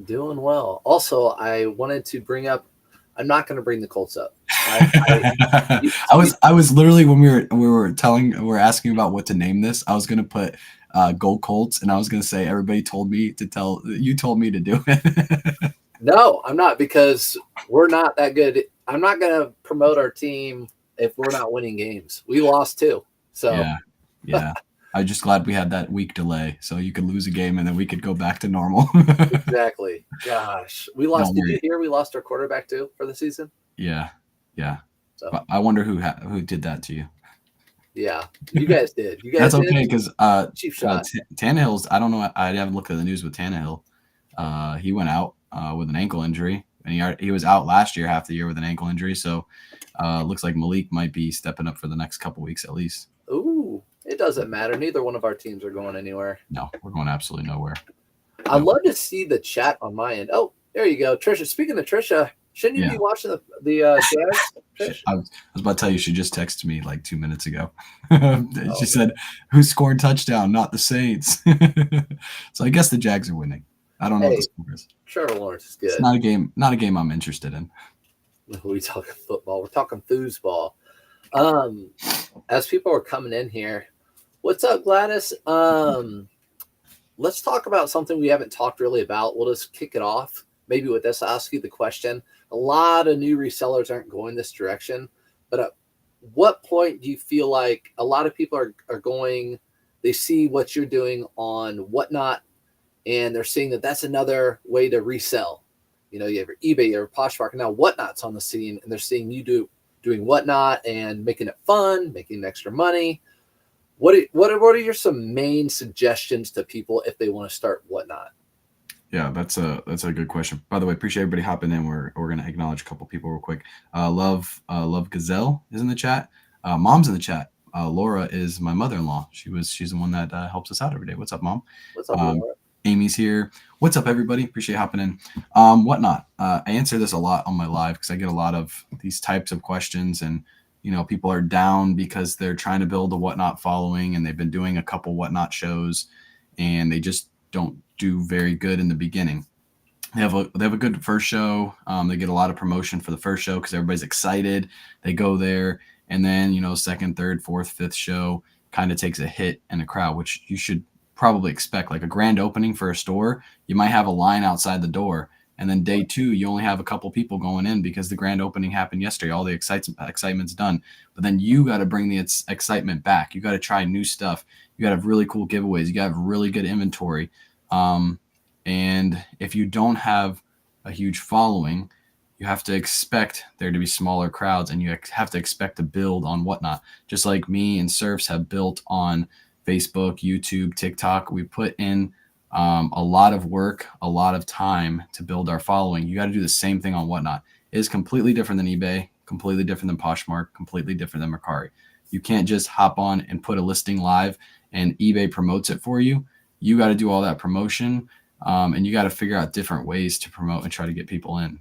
Doing well. Also, I wanted to bring up. I'm not going to bring the Colts up. I I was literally when we were asking about what to name this, I was gonna put Gold Colts, and I was gonna say everybody told me to tell you told me to do it. No, I'm not because we're not that good. I'm not going to promote our team if we're not winning games. We lost too. So Yeah, yeah. I'm just glad we had that week delay, so you could lose a game and then we could go back to normal. exactly. Gosh, we lost. Don't Did you worry. hear we lost our quarterback too for the season? Yeah, yeah. So But I wonder who did that to you. yeah, you guys did. You guys That's did. okay because Cheap shot. Tannehill's. I don't know. I haven't looked at the news with Tannehill. He went out with an ankle injury, and he was out last year, half the year with an ankle injury. So looks like Malik might be stepping up for the next couple weeks at least. Ooh, it doesn't matter. Neither one of our teams are going anywhere. No, we're going absolutely nowhere. I'd No. love to see the chat on my end. Oh, there you go, Trisha. Speaking of Trisha, shouldn't you Yeah, be watching the Jags? Trish? I was about to tell you, she just texted me like 2 minutes ago. She Oh, said, "Who scored touchdown? Not the Saints." So I guess the Jags are winning. I don't know what the hey, score is. Trevor Lawrence is It's good. not a game I'm interested in. We talking football. We're talking foosball. Um, as people are coming in here, what's up, Gladys? Let's talk about something we haven't talked really about. We'll just kick it off. Maybe with this, I'll ask you the question. A lot of new resellers aren't going this direction, but at what point do you feel like a lot of people are going, they see what you're doing on Whatnot, and they're seeing that that's another way to resell. You know, you have your eBay, you have Poshmark, and now Whatnot's on the scene, and they're seeing you doing Whatnot and making it fun, making extra money. What are your some main suggestions to people if they want to start Whatnot? Yeah, that's a good question. By the way, appreciate everybody hopping in. We're gonna acknowledge a couple people real quick. Love Gazelle is in the chat. Mom's in the chat. Laura is my mother-in-law. She's the one that helps us out every day. What's up, Mom? What's up, Um, Laura? Amy's here. What's up, everybody? Appreciate hopping in. Whatnot. I answer this a lot on my live because I get a lot of these types of questions, and people are down because they're trying to build a Whatnot following, and they've been doing a couple Whatnot shows, and they just don't do very good in the beginning. They have a good first show. They get a lot of promotion for the first show because everybody's excited. They go there, and then second, third, fourth, fifth show kind of takes a hit in a crowd, which you should probably expect. Like a grand opening for a store, you might have a line outside the door, and then day two you only have a couple people going in because the grand opening happened yesterday. All the excitement's done, but then you got to bring the excitement back. You got to try new stuff. You got to have really cool giveaways. You got to have really good inventory. Um, and if you don't have a huge following, you have to expect there to be smaller crowds, and you have to expect to build on Whatnot. Just like me and Surfs have built on Facebook, YouTube, TikTok. We put in a lot of work, a lot of time to build our following. You got to do the same thing on Whatnot. It is completely different than eBay, completely different than Poshmark, completely different than Mercari. You can't just hop on and put a listing live and eBay promotes it for you. You got to do all that promotion, and you got to figure out different ways to promote and try to get people in.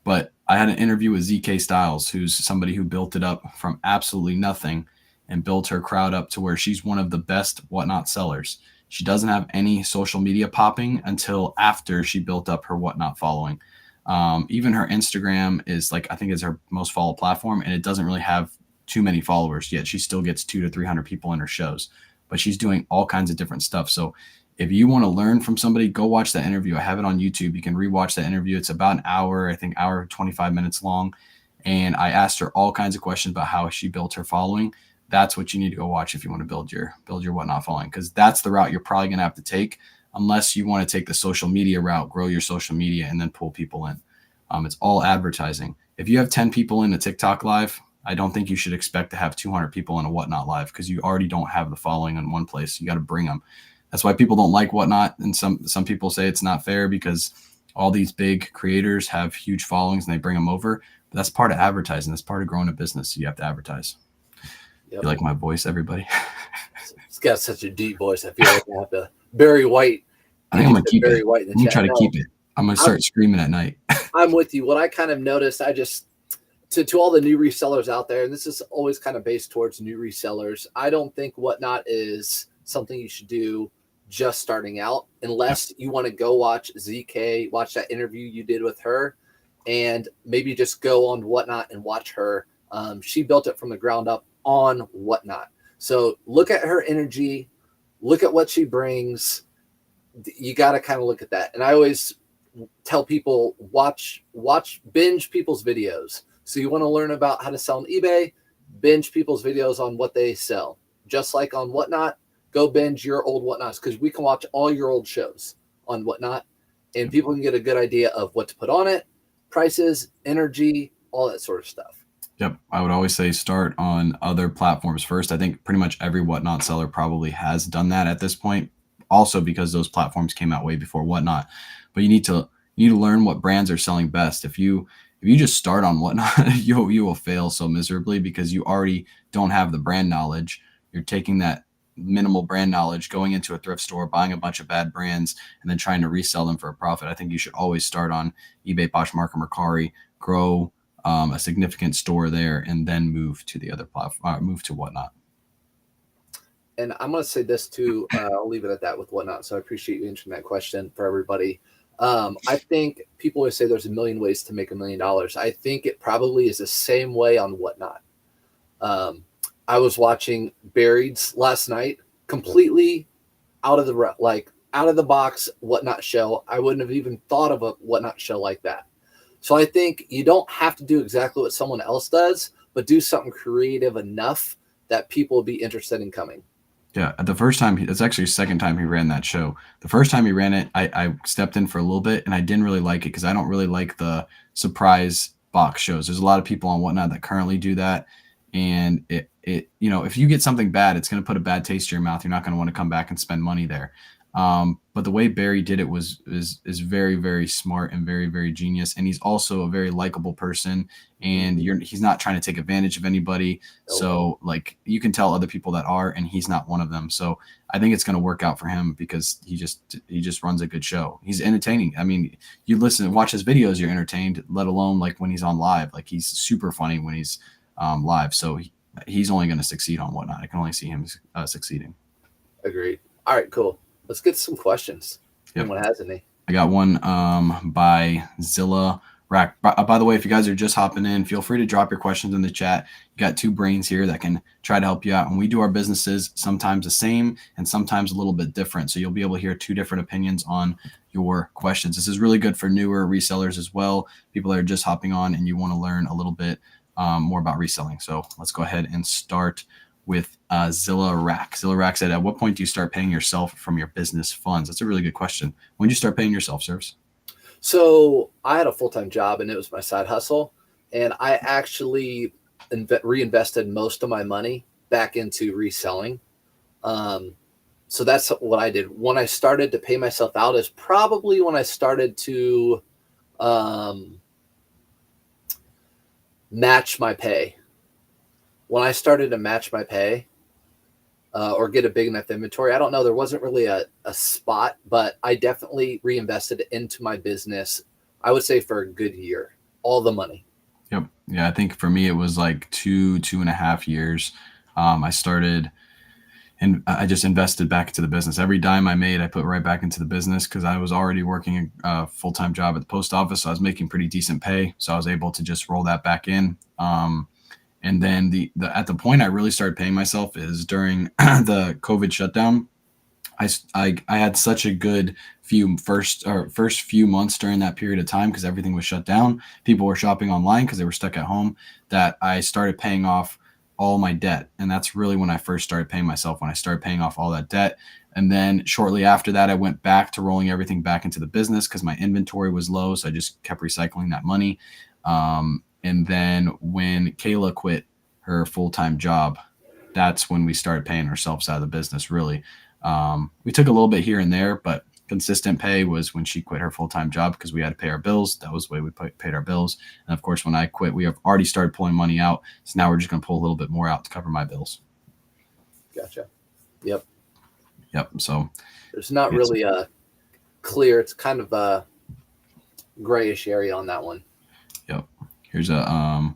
But I had an interview with ZK Styles, who's somebody who built it up from absolutely nothing and built her crowd up to where she's one of the best Whatnot sellers. She doesn't have any social media popping until after she built up her Whatnot following. Even her Instagram is I think is her most followed platform, and it doesn't really have too many followers yet. She still gets 200 to 300 people in her shows, but she's doing all kinds of different stuff. So if you want to learn from somebody, go watch that interview. I have it on YouTube. You can rewatch that interview. It's about an hour, I think hour 25 minutes long. And I asked her all kinds of questions about how she built her following. That's what you need to go watch if you want to build your Whatnot following, because that's the route you're probably going to have to take unless you want to take the social media route, grow your social media, and then pull people in. It's all advertising. If you have 10 people in a TikTok live, I don't think you should expect to have 200 people in a Whatnot live because you already don't have the following in one place. You got to bring them. That's why people don't like Whatnot, and some people say it's not fair because all these big creators have huge followings and they bring them over. But that's part of advertising. That's part of growing a business. You have to advertise. Yep. You like my voice, everybody? It's got such a deep voice. I feel like I have to Barry White. I think I'm gonna keep it. Barry White in the I'm gonna chat. try to No, keep it. I'm gonna start screaming at night. I'm with you. What I kind of noticed, I just to all the new resellers out there, and this is always kind of based towards new resellers. I don't think Whatnot is something you should do just starting out, unless you want to go watch ZK, watch that interview you did with her, and maybe just go on Whatnot and watch her. She built it from the ground up on Whatnot. So look at her energy, look at what she brings. You got to kind of look at that. And I always tell people, binge people's videos. So you want to learn about how to sell on eBay, binge people's videos on what they sell. Just like on Whatnot, go binge your old Whatnots, because we can watch all your old shows on Whatnot, and people can get a good idea of what to put on it, prices, energy, all that sort of stuff. Yep. I would always say start on other platforms first. I think pretty much every Whatnot seller probably has done that at this point, also because those platforms came out way before Whatnot. But you need to learn what brands are selling best. If you just start on Whatnot, you will fail so miserably, because you already don't have the brand knowledge. You're taking that minimal brand knowledge, going into a thrift store, buying a bunch of bad brands, and then trying to resell them for a profit. I think you should always start on eBay, Poshmark, or Mercari, grow a significant store there, and then move to the other platform, move to Whatnot. And I'm going to say this too. I'll leave it at that with Whatnot. So I appreciate you answering that question for everybody. I think people always say there's a million ways to make $1 million. I think it probably is the same way on Whatnot. I was watching Buried's last night, completely out of the box Whatnot show. I wouldn't have even thought of a Whatnot show like that. So I think you don't have to do exactly what someone else does, but do something creative enough that people will be interested in coming. Yeah, the first time, it's actually the second time he ran that show. The first time he ran it, I stepped in for a little bit, and I didn't really like it because I don't really like the surprise box shows. There's a lot of people on Whatnot that currently do that, and it if you get something bad, it's going to put a bad taste in your mouth. You're not going to want to come back and spend money there. But the way Barry did it is very, very smart and very, very genius. And he's also a very likable person, and he's not trying to take advantage of anybody. So like, you can tell other people that are, and he's not one of them. So I think it's going to work out for him because he just runs a good show. He's entertaining. I mean, you listen and watch his videos, you're entertained, let alone like when he's on live. Like, he's super funny when he's live. So he's only going to succeed on Whatnot. I can only see him succeeding. Agreed. All right, cool. Let's get some questions. Yep. Anyone has any? I got one by Zilla Rack. By the way, if you guys are just hopping in, feel free to drop your questions in the chat. You got two brains here that can try to help you out. And we do our businesses sometimes the same and sometimes a little bit different. So you'll be able to hear two different opinions on your questions. This is really good for newer resellers as well. People that are just hopping on and you want to learn a little bit more about reselling. So let's go ahead and start with Zilla Rack. Zilla Rack said, at what point do you start paying yourself from your business funds? That's a really good question. When did you start paying yourself, Surfs? So I had a full-time job, and it was my side hustle. And I actually reinvested most of my money back into reselling. So that's what I did. When I started to pay myself out is probably when I started to match my pay. When I started to match my pay or get a big enough inventory, I don't know, there wasn't really a spot, but I definitely reinvested into my business, I would say for a good year, all the money. Yep. Yeah, I think for me, it was like 2.5 years. I started and I just invested back into the business. Every dime I made, I put right back into the business because I was already working a full-time job at the post office. So I was making pretty decent pay. So I was able to just roll that back in. And then at the point I really started paying myself is during the COVID shutdown. I had such a good first few months during that period of time because everything was shut down. People were shopping online because they were stuck at home, that I started paying off all my debt. And that's really when I first started paying myself, when I started paying off all that debt. And then shortly after that, I went back to rolling everything back into the business because my inventory was low. So I just kept recycling that money. And then when Kayla quit her full-time job, that's when we started paying ourselves out of the business, really. We took a little bit here and there, but consistent pay was when she quit her full-time job because we had to pay our bills. That was the way we paid our bills. And of course, when I quit, we have already started pulling money out. So now we're just going to pull a little bit more out to cover my bills. Gotcha. Yep. So there's not really a clear, it's kind of a grayish area on that one. Yep. Here's I'm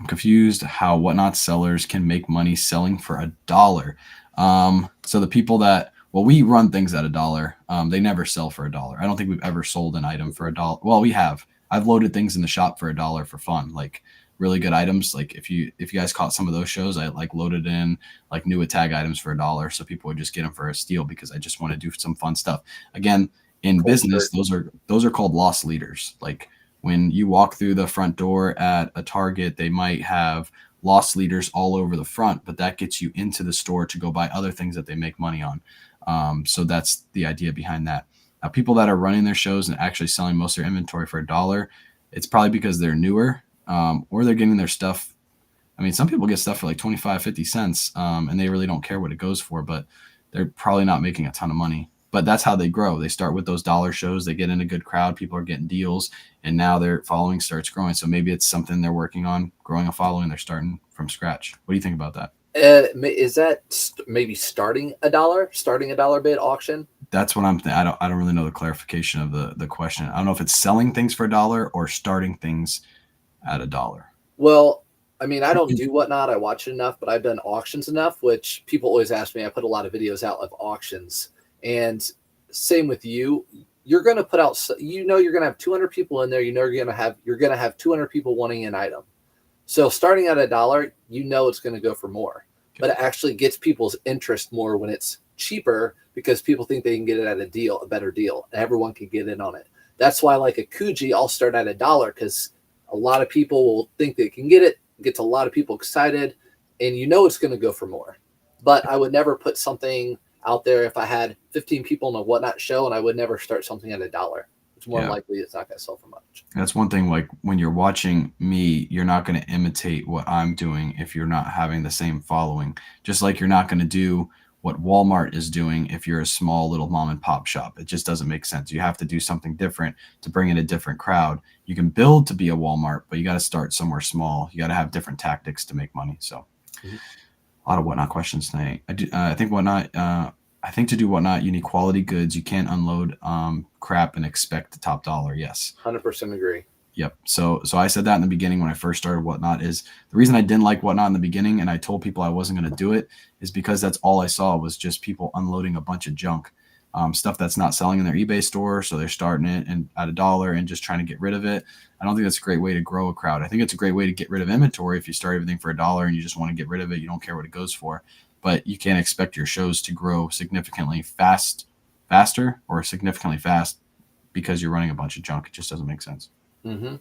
confused how Whatnot sellers can make money selling for $1. So the people that Well, we run things at $1. They never sell for $1. I don't think we've ever sold an item for $1. Well, we have. I've loaded things in the shop for $1 for fun, like really good items. Like if you guys caught some of those shows, I like loaded in like new tag items for $1, so people would just get them for a steal because I just want to do some fun stuff. Again, in business, those are called loss leaders. Like when you walk through the front door at a Target, they might have loss leaders all over the front, but that gets you into the store to go buy other things that they make money on. So that's the idea behind that. Now, people that are running their shows and actually selling most of their inventory for $1, it's probably because they're newer, or they're getting their stuff. I mean, some people get stuff for like 25, 50 cents, and they really don't care what it goes for, but they're probably not making a ton of money. But that's how they grow. They start with those dollar shows. They get in a good crowd. People are getting deals, and now their following starts growing. So maybe it's something they're working on, growing a following. They're starting from scratch. What do you think about that? Is that maybe starting a dollar bid auction? That's what I'm thinking. I don't really know the clarification of the question. I don't know if it's selling things for $1 or starting things at $1. Well, I mean, I don't do Whatnot. I watch it enough, but I've done auctions enough, which people always ask me. I put a lot of videos out of auctions, and same with you. You're going to put out, you're going to have 200 people in there. You're going to have 200 people wanting an item. So starting at $1, it's going to go for more, but it actually gets people's interest more when it's cheaper because people think they can get it at a better deal, and everyone can get in on it. That's why, like a Kuji, I'll start at $1 because a lot of people will think they can get it. Gets a lot of people excited, and it's going to go for more. But I would never put something out there if I had 15 people in a Whatnot show, and I would never start something at $1. It's more likely it's not going to sell for much. That's one thing. Like when you're watching me, you're not going to imitate what I'm doing if you're not having the same following. Just like you're not going to do what Walmart is doing if you're a small little mom and pop shop. It just doesn't make sense. You have to do something different to bring in a different crowd. You can build to be a Walmart, but you got to start somewhere small. You got to have different tactics to make money. So a lot of Whatnot questions tonight. I think Whatnot, I think to do Whatnot, you need quality goods. You can't unload crap and expect the top dollar. Yes. 100% agree. Yep. So I said that in the beginning when I first started Whatnot. Is the reason I didn't like Whatnot in the beginning, and I told people I wasn't going to do it, is because that's all I saw was just people unloading a bunch of junk, stuff that's not selling in their eBay store. So they're starting it and at $1 and just trying to get rid of it. I don't think that's a great way to grow a crowd. I think it's a great way to get rid of inventory if you start everything for $1 and you just want to get rid of it. You don't care what it goes for, but you can't expect your shows to grow significantly faster or significantly fast because you're running a bunch of junk. It just doesn't make sense. Mm-hmm.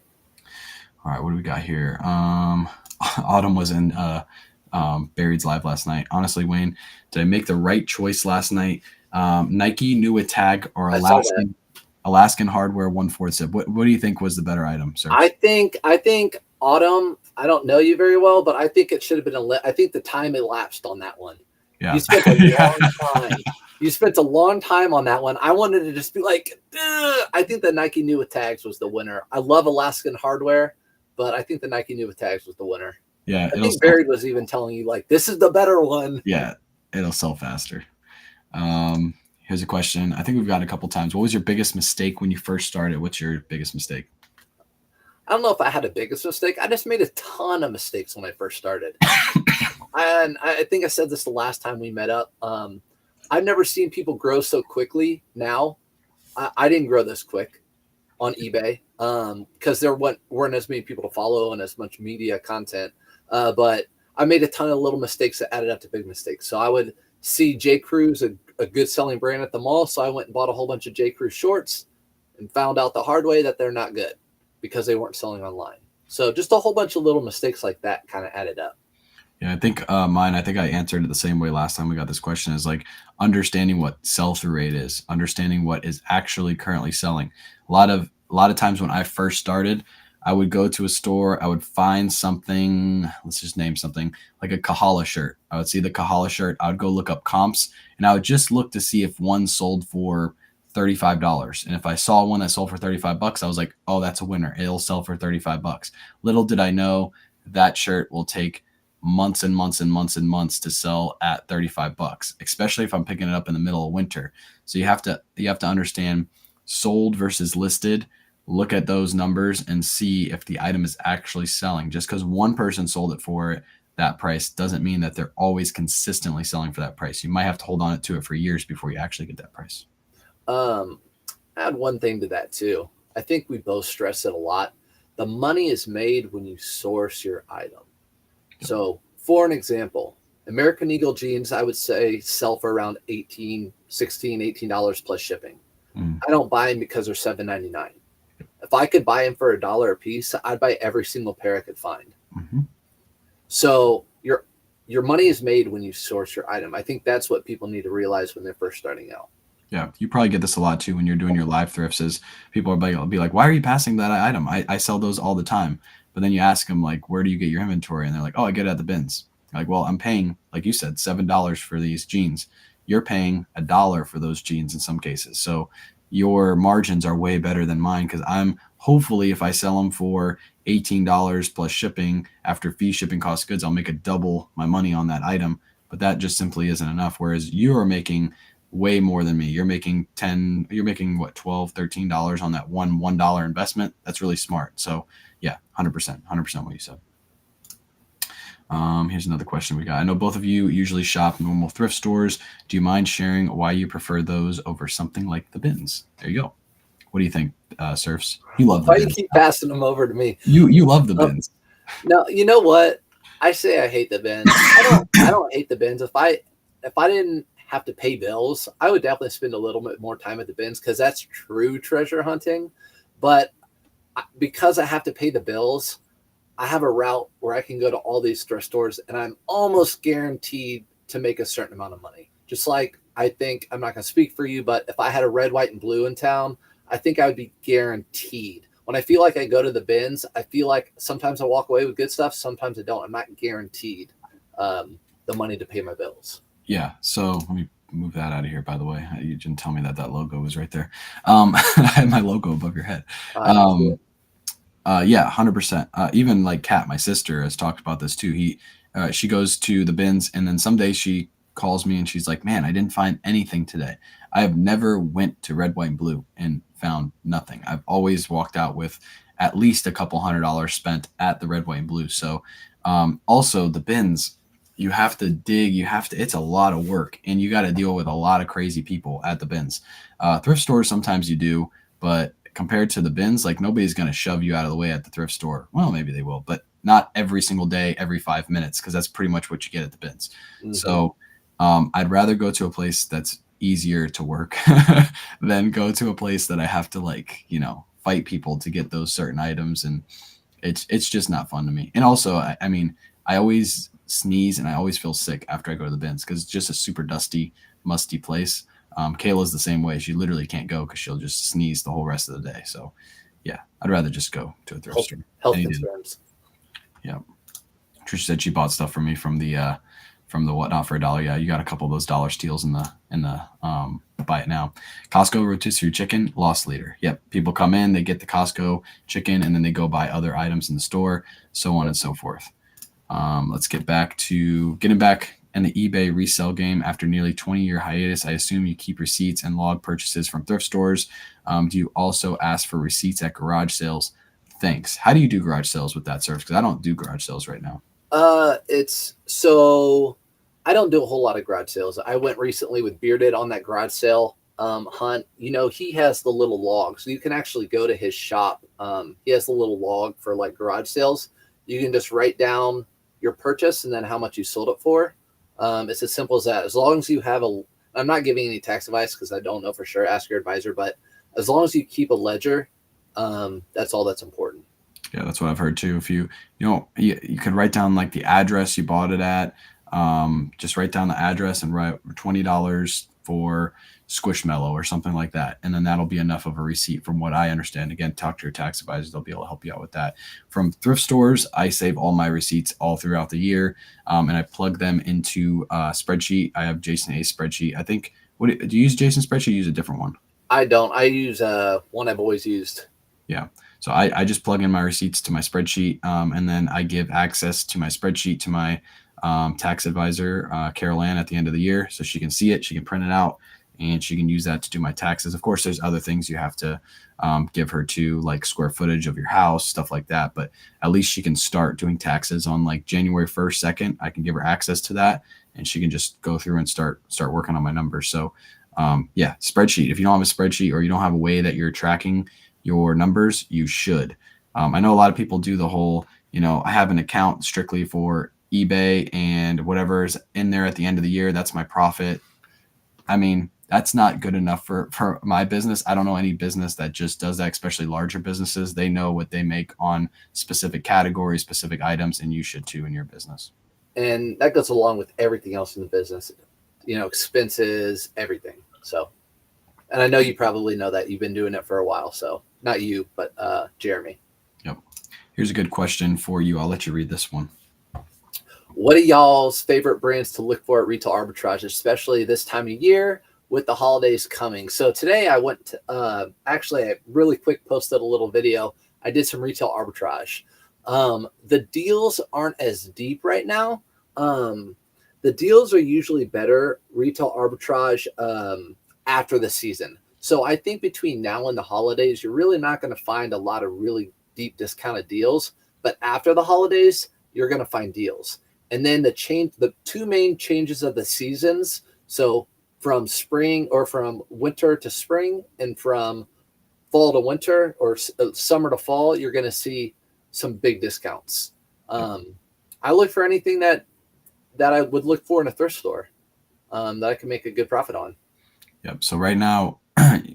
All right, what do we got here? Autumn was in Buried's live last night. Honestly, Wayne, did I make the right choice last night? Nike, new tag, or Alaskan hardware? 1/4 said. What do you think was the better item, sir? I think Autumn. I don't know you very well, but I think it should have been I think the time elapsed on that one. Yeah, you spent a long time. You spent a long time on that one. I wanted to just be like, I think the Nike new with tags was the winner. I love Alaskan hardware, but I think the Nike new with tags was the winner. Yeah, I think Buried was even telling you like this is the better one. Yeah, it'll sell faster. Here's a question. I think we've gotten a couple times. What was your biggest mistake when you first started? What's your biggest mistake? I don't know if I had a biggest mistake. I just made a ton of mistakes when I first started. And I think I said this the last time we met up. I've never seen people grow so quickly now. I didn't grow this quick on eBay because there weren't as many people to follow and as much media content. But I made a ton of little mistakes that added up to big mistakes. So I would see J. Crew's a good selling brand at the mall. So I went and bought a whole bunch of J. Crew shorts and found out the hard way that they're not good because they weren't selling online. So just a whole bunch of little mistakes like that kind of added up. Yeah, I think I think I answered it the same way last time we got this question, is like understanding what sell-through rate is, understanding what is actually currently selling. A lot of times when I first started, I would go to a store, I would find something, let's just name something, like a Kahala shirt. I would see the Kahala shirt, I would go look up comps, and I would just look to see if one sold for $35. And if I saw one that sold for $35, I was like, oh, that's a winner. It'll sell for $35. Little did I know that shirt will take months and months and months and months to sell at $35, especially if I'm picking it up in the middle of winter. So you have to understand sold versus listed. Look at those numbers and see if the item is actually selling. Just because one person sold it for it that price doesn't mean that they're always consistently selling for that price. You might have to hold on to it for years before you actually get that price. Add one thing to that too. I think we both stress it a lot. The money is made when you source your item. Yep. So for an example, American Eagle jeans, I would say sell for around $18 plus shipping. I don't buy them because they're $7.99. If I could buy them for $1 a piece, I'd buy every single pair I could find. So your money is made when you source your item. I think that's what people need to realize when they're first starting out. Yeah, you probably get this a lot too when you're doing your live thrifts. Is people are be like, "Why are you passing that item? I sell those all the time." But then you ask them like, "Where do you get your inventory?" And they're like, "Oh, I get it at the bins." You're like, well, I'm paying, like you said, $7 for these jeans. You're paying $1 for those jeans in some cases. So your margins are way better than mine because I'm hopefully if I sell them for $18 plus shipping after fee, shipping, cost goods, I'll make a double my money on that item. But that just simply isn't enough. Whereas you are making way more than me. You're making what, $12, $13 on that $1 investment. That's really smart. So yeah, 100% what you said. Here's another question we got. I know both of you usually shop normal thrift stores. Do you mind sharing why you prefer those over something like the bins? There you go. What do you think, Surfs? You love the bins. Why do you keep passing them over to me? You love the bins. No, you know what? I say I hate the bins. I don't hate the bins. If I didn't have to pay bills, I would definitely spend a little bit more time at the bins because that's true treasure hunting. But because I have to pay the bills, I have a route where I can go to all these thrift stores and I'm almost guaranteed to make a certain amount of money. Just like I think, I'm not going to speak for you, but if I had a red, white, and blue in town, I think I would be guaranteed. When I feel like I go to the bins, I feel like sometimes I walk away with good stuff. Sometimes I don't. I'm not guaranteed the money to pay my bills. Yeah. So let me move that out of here, by the way. You didn't tell me that logo was right there. I had my logo above your head. Yeah, 100%. Even like Kat, my sister, has talked about this too. She goes to the bins and then some days she calls me and she's like, man, I didn't find anything today. I have never went to red, white, and blue and found nothing. I've always walked out with at least a couple $100 spent at the red, white, and blue. So also the bins, you have to dig, it's a lot of work and you got to deal with a lot of crazy people at the bins. Thrift stores, sometimes you do, but compared to the bins, like nobody's going to shove you out of the way at the thrift store. Well, maybe they will, but not every single day, every 5 minutes, because that's pretty much what you get at the bins. Mm-hmm. So I'd rather go to a place that's easier to work than go to a place that I have to fight people to get those certain items. And it's just not fun to me. And also, I mean, I always sneeze and I always feel sick after I go to the bins because it's just a super dusty, musty place. Kayla's the same way. She literally can't go because she'll just sneeze the whole rest of the day. So yeah, I'd rather just go to a thrift store. Health concerns. Yeah. Trish said she bought stuff from me from the Whatnot for $1. Yeah, you got a couple of those dollar steals in the buy it now. Costco rotisserie chicken loss leader. Yep. People come in, they get the Costco chicken, and then they go buy other items in the store, so on and so forth. Let's get back to getting back in the eBay resale game after nearly 20-year hiatus. I assume you keep receipts and log purchases from thrift stores. Do you also ask for receipts at garage sales? Thanks. How do you do garage sales with that, Surf? Because I don't do garage sales right now. I don't do a whole lot of garage sales. I went recently with Bearded on that garage sale hunt. You know, he has the little log, so you can actually go to his shop. He has the little log for like garage sales. You can just write down your purchase and then how much you sold it for. It's as simple as that. As long as you have I'm not giving any tax advice because I don't know for sure. Ask your advisor, but as long as you keep a ledger, that's all that's important. Yeah, that's what I've heard too. If you could write down like the address you bought it at. Just write down the address and write $20 for Squishmallow or something like that. And then that'll be enough of a receipt from what I understand. Again, talk to your tax advisor. They'll be able to help you out with that. From thrift stores, I save all my receipts all throughout the year. And I plug them into a spreadsheet. I have Jason A's spreadsheet. I think, do you use Jason's spreadsheet or use a different one? I don't. I use one I've always used. Yeah. So I just plug in my receipts to my spreadsheet. And then I give access to my spreadsheet to my tax advisor, Carol Ann, at the end of the year. So she can see it. She can print it out. and she can use that to do my taxes. Of course, there's other things you have to give her to, like square footage of your house, stuff like that. But at least she can start doing taxes on like January 1st, 2nd. I can give her access to that, and she can just go through and start working on my numbers. So yeah, spreadsheet. If you don't have a spreadsheet or you don't have a way that you're tracking your numbers, you should. I know a lot of people do the whole, I have an account strictly for eBay and whatever's in there at the end of the year, that's my profit. I mean, that's not good enough for my business. I don't know any business that just does that, especially larger businesses. They know what they make on specific categories, specific items, and you should too in your business. And that goes along with everything else in the business, expenses, everything. So, and I know you probably know that you've been doing it for a while. So not you, but Jeremy. Yep. Here's a good question for you. I'll let you read this one. What are y'all's favorite brands to look for at retail arbitrage, especially this time of year with the holidays coming? So today I went to, actually I really quick posted a little video. I did some retail arbitrage. The deals aren't as deep right now. The deals are usually better retail arbitrage after the season. So I think between now and the holidays, you're really not going to find a lot of really deep discounted deals. But after the holidays, you're going to find deals. And then the two main changes of the seasons. So from spring or from winter to spring and from fall to winter or summer to fall, you're going to see some big discounts. I look for anything that I would look for in a thrift store that I can make a good profit on. Yep. So right now,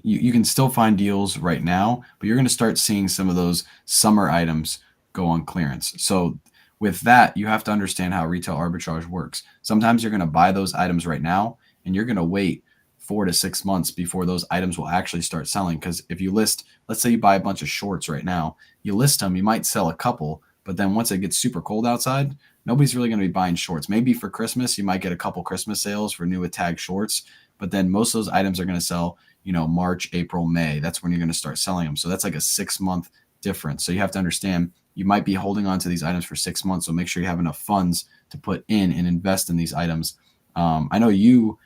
you can still find deals right now, but you're going to start seeing some of those summer items go on clearance. So with that, you have to understand how retail arbitrage works. Sometimes you're going to buy those items right now, and you're going to wait 4 to 6 months before those items will actually start selling. Because if you list, let's say you buy a bunch of shorts right now, you list them, you might sell a couple, but then once it gets super cold outside, nobody's really going to be buying shorts. Maybe for Christmas, you might get a couple Christmas sales for new with tag shorts, but then most of those items are going to sell, March, April, May. That's when you're going to start selling them. So that's like a 6-month difference. So you have to understand you might be holding on to these items for 6 months. So make sure you have enough funds to put in and invest in these items. I know you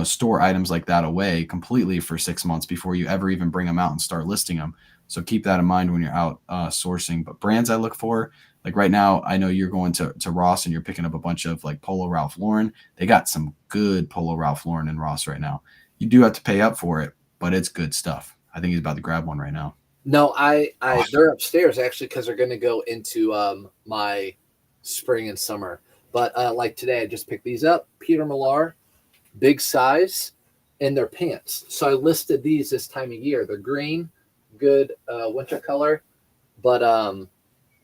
store items like that away completely for 6 months before you ever even bring them out and start listing them. So keep that in mind when you're out sourcing. But brands I look for, like right now, I know you're going to Ross and you're picking up a bunch of like Polo Ralph Lauren. They got some good Polo Ralph Lauren in Ross right now. You do have to pay up for it, but it's good stuff. I think he's about to grab one right now. No, they're upstairs actually because they're going to go into my spring and summer. But like today, I just picked these up. Peter Millar, big size, and they're pants. So I listed these this time of year. They're green, good winter color. But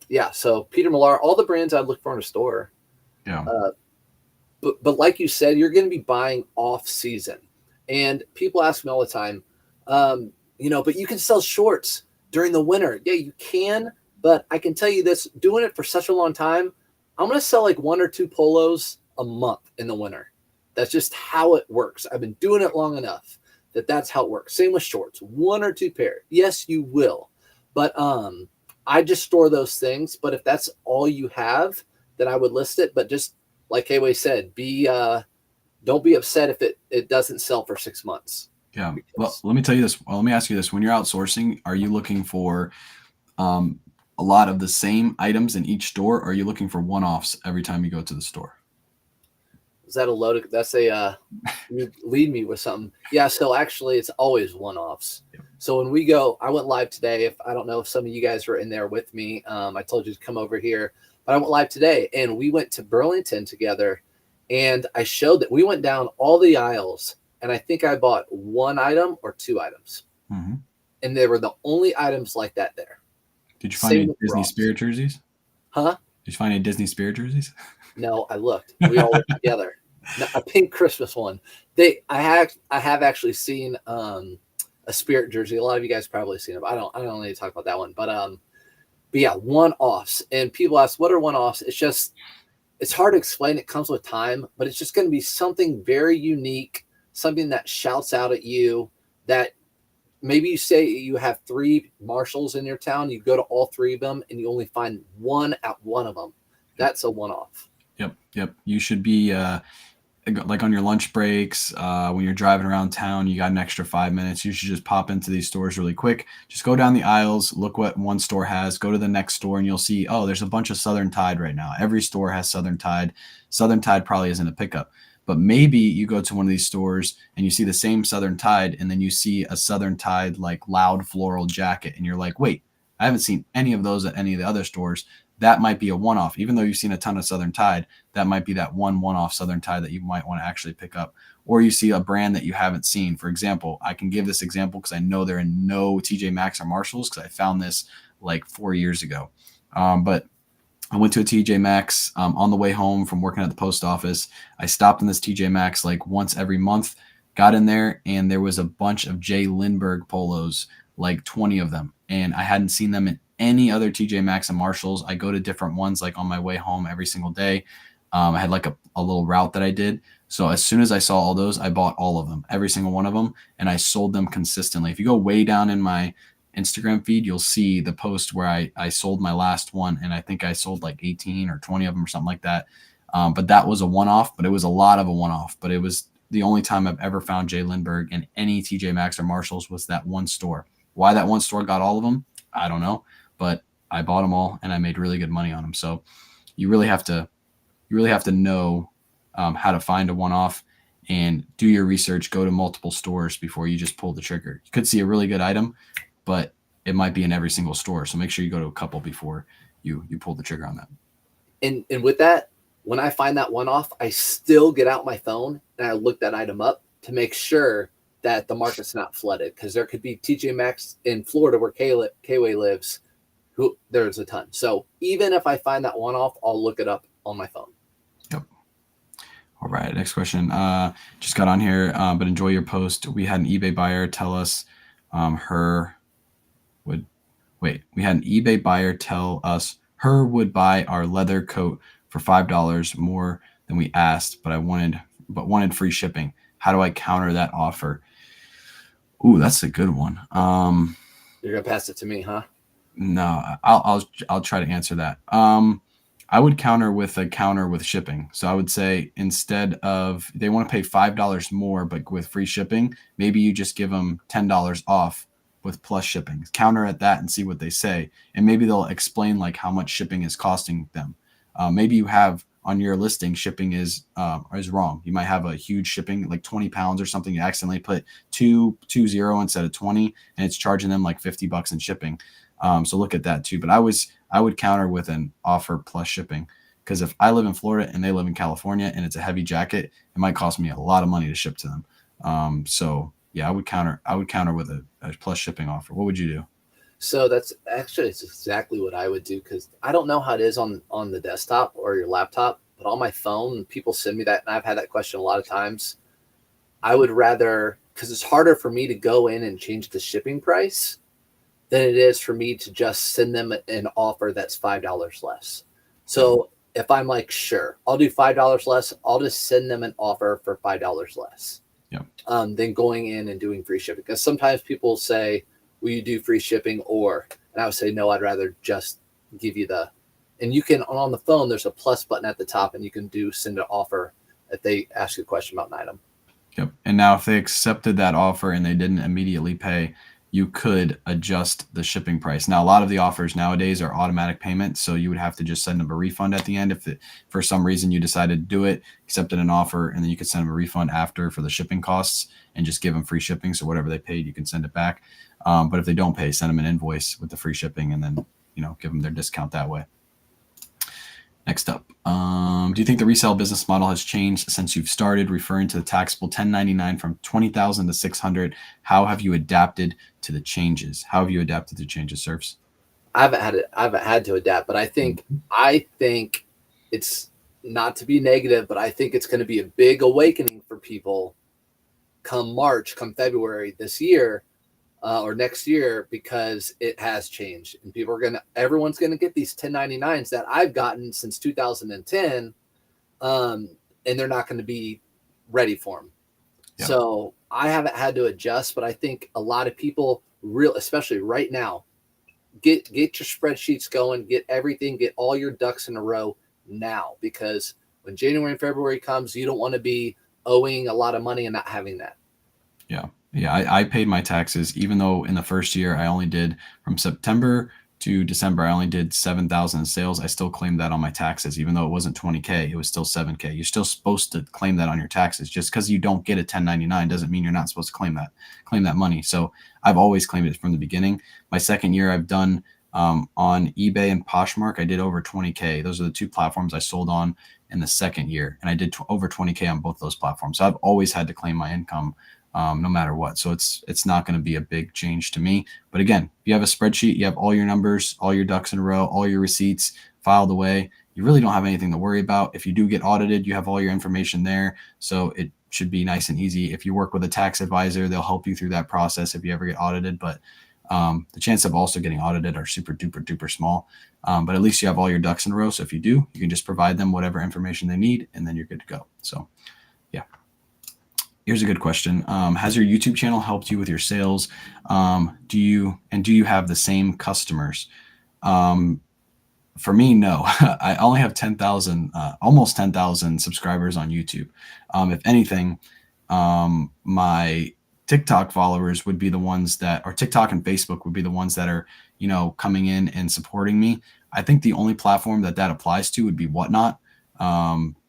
yeah, so Peter Millar, all the brands I'd look for in a store. Yeah. But like you said, you're going to be buying off season. And people ask me all the time, but you can sell shorts during the winter. Yeah, you can. But I can tell you this, doing it for such a long time, I'm going to sell like 1 or 2 polos a month in the winter. That's just how it works. I've been doing it long enough that's how it works. Same with shorts, 1 or 2 pair. Yes, you will. But I just store those things. But if that's all you have, then I would list it. But just like Kayway said, don't be upset if it doesn't sell for 6 months. Yeah. Well, let me tell you this. Well, let me ask you this. When you're outsourcing, are you looking for a lot of the same items in each store, or are you looking for one-offs every time you go to the store? Is that a loaded? That's you lead me with something. Yeah. So actually it's always one-offs. Yep. So when we go, I went live today. I don't know if some of you guys were in there with me. I told you to come over here, but I went live today and we went to Burlington together and I showed that we went down all the aisles and I think I bought 1 item or 2 items. Mm-hmm. And they were the only items like that there. Did you find any Disney Spirit jerseys? Huh? Did you find any Disney Spirit jerseys? No, I looked. We all looked together. A pink Christmas one. I have actually seen a Spirit jersey. A lot of you guys probably seen it. But I don't need to talk about that one. But yeah, one-offs. And people ask, what are one-offs? It's hard to explain. It comes with time, but it's just going to be something very unique, something that shouts out at you that maybe you say you have 3 Marshalls in your town. You go to all 3 of them and you only find one at one of them. That's a one-off. Yep. You should be like on your lunch breaks, when you're driving around town, you got an extra 5 minutes, you should just pop into these stores really quick. Just go down the aisles, look what one store has, go to the next store, and you'll see, oh, there's a bunch of Southern Tide right now. Every store has Southern Tide. Southern Tide probably isn't a pickup, but maybe you go to one of these stores and you see the same Southern Tide, and then you see a Southern Tide like loud floral jacket, and you're like, wait, I haven't seen any of those at any of the other stores. That might be a one-off. Even though you've seen a ton of Southern Tide, that might be that one-off Southern Tide that you might want to actually pick up. Or you see a brand that you haven't seen. For example, I can give this example because I know they're in no TJ Maxx or Marshalls because I found this like 4 years ago. But I went to a TJ Maxx on the way home from working at the post office. I stopped in this TJ Maxx like once every month, got in there, and there was a bunch of Jay Lindbergh polos, like 20 of them. And I hadn't seen them in any other TJ Maxx and Marshalls. I go to different ones like on my way home every single day. I had like a little route that I did. So as soon as I saw all those, I bought all of them, every single one of them, and I sold them consistently. If you go way down in my Instagram feed, you'll see the post where I sold my last one, and I think I sold like 18 or 20 of them or something like that. But that was a one-off, but it was a lot of a one-off. But it was the only time I've ever found Jay Lindbergh in any TJ Maxx or Marshalls was that one store. Why that one store got all of them, I don't know, but I bought them all and I made really good money on them. So you really have to know how to find a one-off and do your research. Go to multiple stores before you just pull the trigger. You could see a really good item, but it might be in every single store. So make sure you go to a couple before you pull the trigger on that. And with that, when I find that one-off, I still get out my phone and I look that item up to make sure that the market's not flooded, because there could be TJ Maxx in Florida where Kayway lives, who there's a ton. So even if I find that one-off, I'll look it up on my phone. Yep. All right, next question. Just got on here, but enjoy your post. We had an eBay buyer tell us we had an eBay buyer tell us her would buy our leather coat for $5 more than we asked, but wanted free shipping. How do I counter that offer? Ooh, that's a good one. You're gonna pass it to me, huh? No, I'll try to answer that. I would counter with shipping. So I would say, instead of, they want to pay $5 more, but with free shipping, maybe you just give them $10 off with plus shipping. Counter at that and see what they say. And maybe they'll explain like how much shipping is costing them. Maybe you have on your listing shipping is wrong. You might have a huge shipping, like 20 pounds or something. You accidentally put 220 instead of 20, and it's charging them like $50 in shipping. So look at that too. But I would counter with an offer plus shipping, because if I live in Florida and they live in California and it's a heavy jacket, it might cost me a lot of money to ship to them. So yeah, I would counter with a plus shipping offer. What would you do? So it's exactly what I would do, because I don't know how it is on the desktop or your laptop, but on my phone, people send me that, and I've had that question a lot of times. I would rather, because it's harder for me to go in and change the shipping price than it is for me to just send them an offer that's $5 less. So if I'm like, sure, I'll do $5 less, I'll just send them an offer for $5 less. Yeah. Than going in and doing free shipping. Because sometimes people say, will you do free shipping? And I would say, no, I'd rather just give you and you can, on the phone, there's a plus button at the top, and you can send an offer if they ask you a question about an item. Yep. And now if they accepted that offer and they didn't immediately pay, you could adjust the shipping price. Now, a lot of the offers nowadays are automatic payments, so you would have to just send them a refund at the end. If for some reason you decided to do it, accepted an offer, and then you could send them a refund after for the shipping costs and just give them free shipping. So whatever they paid, you can send it back. But if they don't pay, send them an invoice with the free shipping, and then give them their discount that way. Next up, do you think the resale business model has changed since you've started, referring to the taxable 1099 from 20,000 to 600? How have you adapted to the changes? Surfs? I haven't had to adapt, but I think it's not to be negative, but I think it's going to be a big awakening for people come February this year, or next year, because it has changed, and everyone's going to get these 1099s that I've gotten since 2010. And they're not going to be ready for them. Yeah. So I haven't had to adjust, but I think a lot of people, especially right now, get your spreadsheets going, get all your ducks in a row now, because when January and February comes, you don't want to be owing a lot of money and not having that. Yeah. I paid my taxes, even though in the first year I only did from September to December, I only did 7,000 in sales. I still claimed that on my taxes, even though it wasn't 20K, it was still 7K. You're still supposed to claim that on your taxes. Just because you don't get a 1099 doesn't mean you're not supposed to claim that money. So I've always claimed it from the beginning. My second year I've done on eBay and Poshmark, I did over 20K. Those are the two platforms I sold on in the second year. And I did over 20K on both those platforms. So I've always had to claim my income no matter what. So it's not going to be a big change to me. But again, if you have a spreadsheet, you have all your numbers, all your ducks in a row, all your receipts filed away, you really don't have anything to worry about. If you do get audited, you have all your information there. So it should be nice and easy. If you work with a tax advisor, they'll help you through that process if you ever get audited. But the chance of also getting audited are super duper duper small. But at least you have all your ducks in a row. So if you do, you can just provide them whatever information they need, and then you're good to go. So yeah. Here's a good question. Has your YouTube channel helped you with your sales? Do you have the same customers? For me, no. I only have 10,000, almost 10,000 subscribers on YouTube. If anything, my TikTok followers would be the ones that, or TikTok and Facebook would be the ones that are, coming in and supporting me. I think the only platform that applies to would be Whatnot.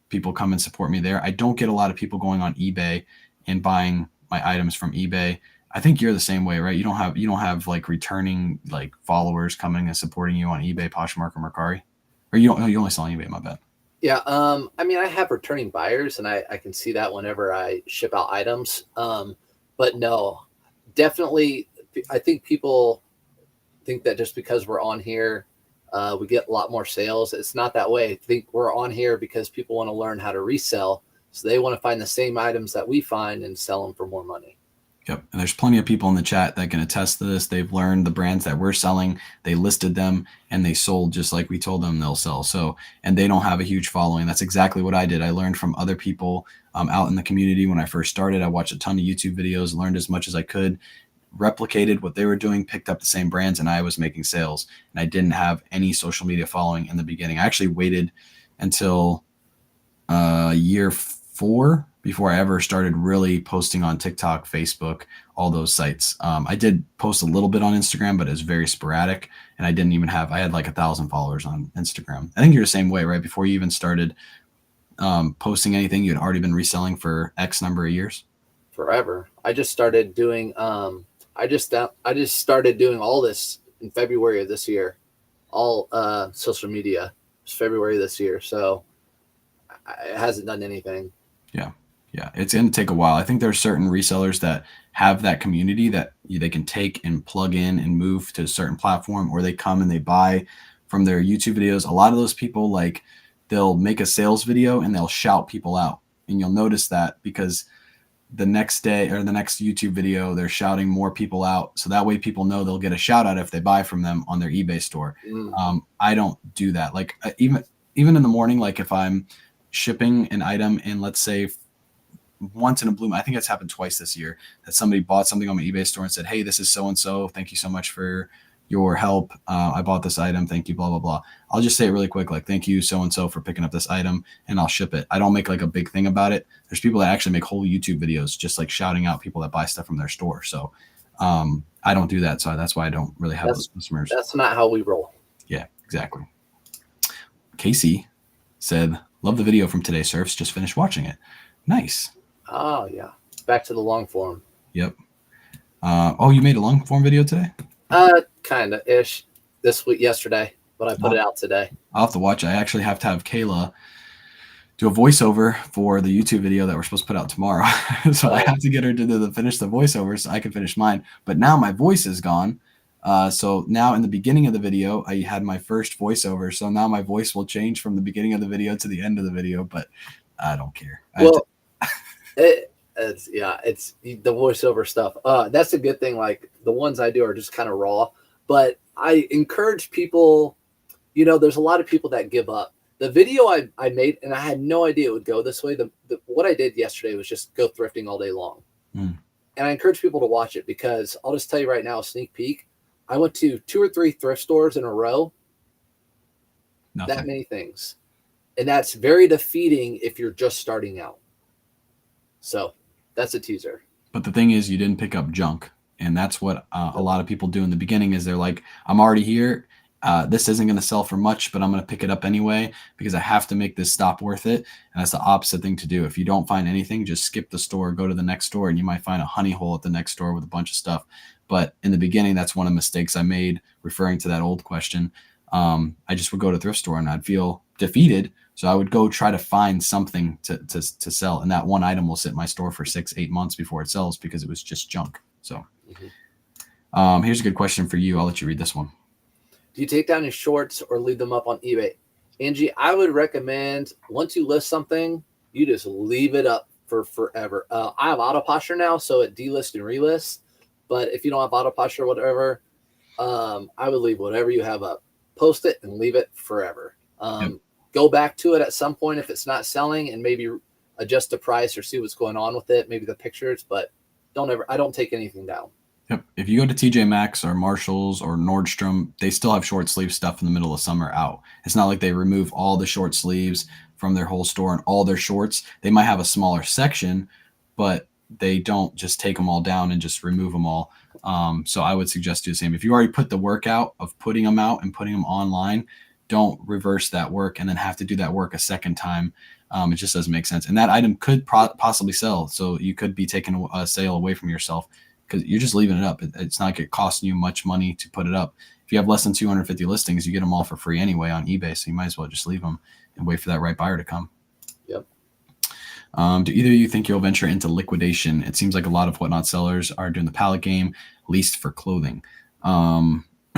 People come and support me there. I don't get a lot of people going on eBay and buying my items from eBay. I think you're the same way, right? You don't have like returning like followers coming and supporting you on eBay, Poshmark, or Mercari, or you only sell on eBay. My bad. Yeah. I mean, I have returning buyers, and I can see that whenever I ship out items. But no, definitely, I think people think that just because we're on here, we get a lot more sales. It's not that way. I think we're on here because people want to learn how to resell. So they want to find the same items that we find and sell them for more money. Yep. And there's plenty of people in the chat that can attest to this. They've learned the brands that we're selling, they listed them, and they sold just like we told them they'll sell. So, and they don't have a huge following. That's exactly what I did. I learned from other people out in the community when I first started. I watched a ton of YouTube videos, learned as much as I could, replicated what they were doing, picked up the same brands, and I was making sales. And I didn't have any social media following in the beginning. I actually waited until year 4 before I ever started really posting on TikTok, Facebook, all those sites. I did post a little bit on Instagram, but it was very sporadic, and I had like 1,000 followers on Instagram. I think you're the same way, right? Before you even started posting anything, you had already been reselling for X number of years. Forever. I just started doing started doing all this in February of this year, all social media. It's February this year, so it hasn't done anything. Yeah, it's going to take a while. I think there are certain resellers that have that community that they can take and plug in and move to a certain platform, or they come and they buy from their YouTube videos. A lot of those people, like, they'll make a sales video and they'll shout people out. And you'll notice that because the next day or the next YouTube video, they're shouting more people out. So that way people know they'll get a shout out if they buy from them on their eBay store. I don't do that. Like even in the morning, like if I'm shipping an item in, let's say, once in a blue moon, I think it's happened twice this year, that somebody bought something on my eBay store and said, "Hey, this is so-and-so. Thank you so much for your help. I bought this item. Thank you, blah, blah, blah." I'll just say it really quick, like, "Thank you, so-and-so, for picking up this item," and I'll ship it. I don't make like a big thing about it. There's people that actually make whole YouTube videos just like shouting out people that buy stuff from their store. So I don't do that. So that's why I don't really have those customers. That's not how we roll. Yeah, exactly. Casey said, "Love the video from today, Surfs. Just finished watching it." Nice. Oh, yeah. Back to the long form. Yep. Oh, you made a long form video today? Kind of ish yesterday, but I put it out today. I'll have to watch it. I actually have to have Kayla do a voiceover for the YouTube video that we're supposed to put out tomorrow. So I have to get her to finish the voiceover so I can finish mine. But now my voice is gone. So now in the beginning of the video, I had my first voiceover. So now my voice will change from the beginning of the video to the end of the video, but I don't care. It's the voiceover stuff. That's a good thing. Like the ones I do are just kind of raw, but I encourage people, there's a lot of people that give up. The video I made, and I had no idea it would go this way. What I did yesterday was just go thrifting all day long. And I encourage people to watch it because I'll just tell you right now, a sneak peek. I went to 2 or 3 thrift stores in a row. Nothing. That many things. And that's very defeating if you're just starting out. So that's a teaser. But the thing is, you didn't pick up junk. And that's what a lot of people do in the beginning is they're like, I'm already here. This isn't going to sell for much, but I'm going to pick it up anyway because I have to make this stop worth it. And that's the opposite thing to do. If you don't find anything, just skip the store, go to the next store, and you might find a honey hole at the next store with a bunch of stuff. But in the beginning, that's one of the mistakes I made, referring to that old question. I just would go to thrift store and I'd feel defeated. So I would go try to find something to sell. And that one item will sit in my store for 6-8 months before it sells because it was just junk. So here's a good question for you. I'll let you read this one. Do you take down your shorts or leave them up on eBay? Angie, I would recommend once you list something, you just leave it up for forever. I have auto posture now, so it delists and relists. But if you don't have auto posture or whatever, I would leave whatever you have up. Post it and leave it forever. Go back to it at some point if it's not selling and maybe adjust the price or see what's going on with it, maybe the pictures, but I don't take anything down. Yep. If you go to TJ Maxx or Marshalls or Nordstrom, they still have short sleeve stuff in the middle of summer out. It's not like they remove all the short sleeves from their whole store and all their shorts. They might have a smaller section, but they don't just take them all down and just remove them all. So I would suggest do the same. If you already put the work out of putting them out and putting them online, don't reverse that work and then have to do that work a second time. It just doesn't make sense. And that item could possibly sell. So you could be taking a sale away from yourself because you're just leaving it up. It's not like it costing you much money to put it up. If you have less than 250 listings, you get them all for free anyway on eBay. So you might as well just leave them and wait for that right buyer to come. Yep. Do either of you think you'll venture into liquidation? It seems like a lot of Whatnot sellers are doing the pallet game, least for clothing.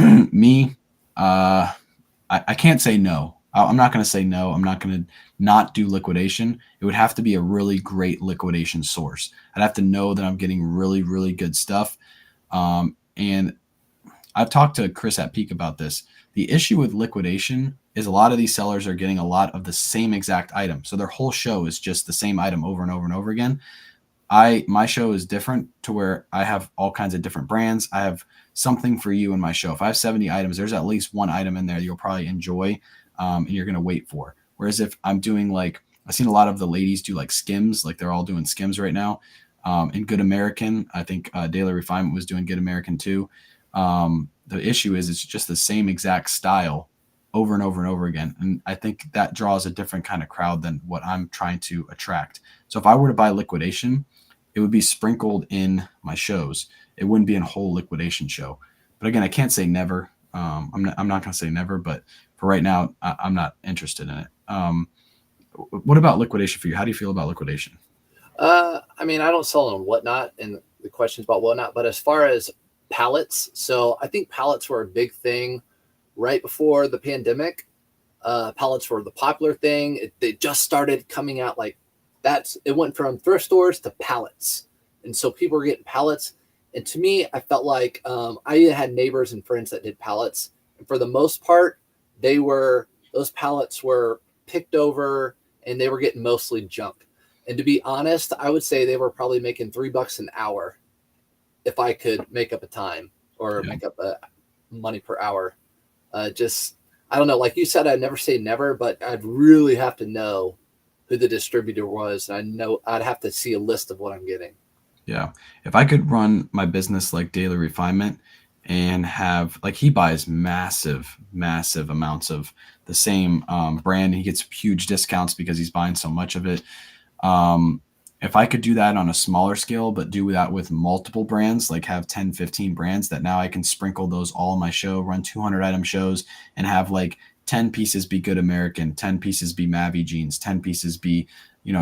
Me, I can't say no. I'm not going to say no. I'm not going to not do liquidation. It would have to be a really great liquidation source. I'd have to know that I'm getting really, really good stuff. And I've talked to Chris at Peak about this. The issue with liquidation is a lot of these sellers are getting a lot of the same exact item. So their whole show is just the same item over and over and over again. My show is different to where I have all kinds of different brands. I have something for you in my show. If I have 70 items, there's at least one item in there you'll probably enjoy and you're going to wait for. Whereas if I'm doing I've seen a lot of the ladies do skims, they're all doing skims right now. In Good American, I think Daily Refinement was doing Good American too. The issue is it's just the same exact style over and over and over again. And I think that draws a different kind of crowd than what I'm trying to attract. So if I were to buy liquidation, it would be sprinkled in my shows. It wouldn't be a whole liquidation show. But again, I can't say never. I'm not going to say never, but for right now, I'm not interested in it. What about liquidation for you? How do you feel about liquidation? I don't sell on Whatnot, and the question's about Whatnot, but as far as pallets, so I think pallets were a big thing right before the pandemic. Pallets were the popular thing. They just started coming out it went from thrift stores to pallets. And so people were getting pallets. And to me, I felt like I had neighbors and friends that did pallets. And for the most part, those pallets were picked over and they were getting mostly junk. And to be honest, I would say they were probably making $3 an hour if I could make up a time or make up money per hour. I don't know. Like you said, I'd never say never, but I'd really have to know who the distributor was. And I know I'd have to see a list of what I'm getting. Yeah. If I could run my business like Daily Refinement and have he buys massive amounts of the same brand, and he gets huge discounts because he's buying so much of it. If I could do that on a smaller scale, but do that with multiple brands, have 10, 15 brands that now I can sprinkle those all in my show, run 200 item shows and have 10 pieces be Good American, 10 pieces be Mavi jeans, 10 pieces be,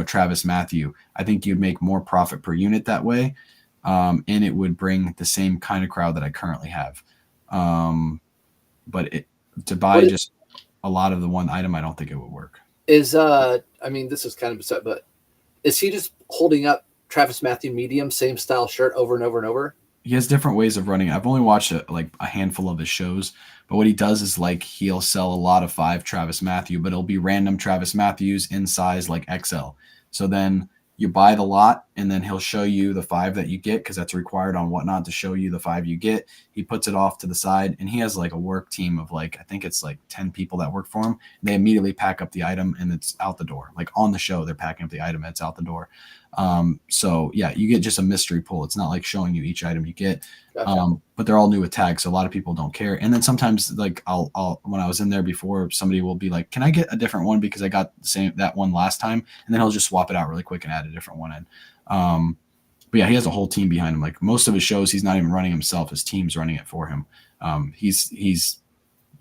Travis Matthew. I think you'd make more profit per unit that way. And it would bring the same kind of crowd that I currently have. But to buy just a lot of the one item, I don't think it would work. This is kind of upset, but is he just holding up Travis Matthew medium, same style shirt over and over and over? He has different ways of running. I've only watched a handful of his shows, but what he does is he'll sell a lot of 5 Travis Matthew, but it'll be random Travis Matthews in size XL. So then you buy the lot, and then he'll show you the 5 that you get, because that's required on Whatnot to show you the 5 you get. He puts it off to the side, and he has like a work team of like, I think it's like 10 people that work for him. They immediately pack up the item and it's out the door. Like on the show, they're packing up the item and it's out the door. So yeah, you get just a mystery pull. It's not like showing you each item you get. Gotcha. But they're all new with tags, so a lot of people don't care. And then sometimes, like I'll when I was in there before, somebody will be like, "Can I get a different one because I got that one last time?" And then he'll just swap it out really quick and add a different one in. But yeah, he has a whole team behind him. Like most of his shows, he's not even running himself; his team's running it for him. He's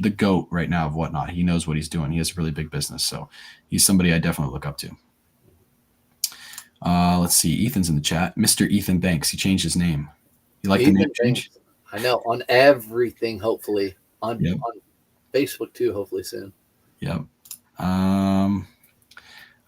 the GOAT right now of Whatnot. He knows what he's doing. He has a really big business, so he's somebody I definitely look up to. Let's see. Ethan's in the chat. Mr. Ethan Banks. He changed his name. You like Ethan the name change? I know, on everything, hopefully. On Yep. on Facebook too, hopefully soon. Yep.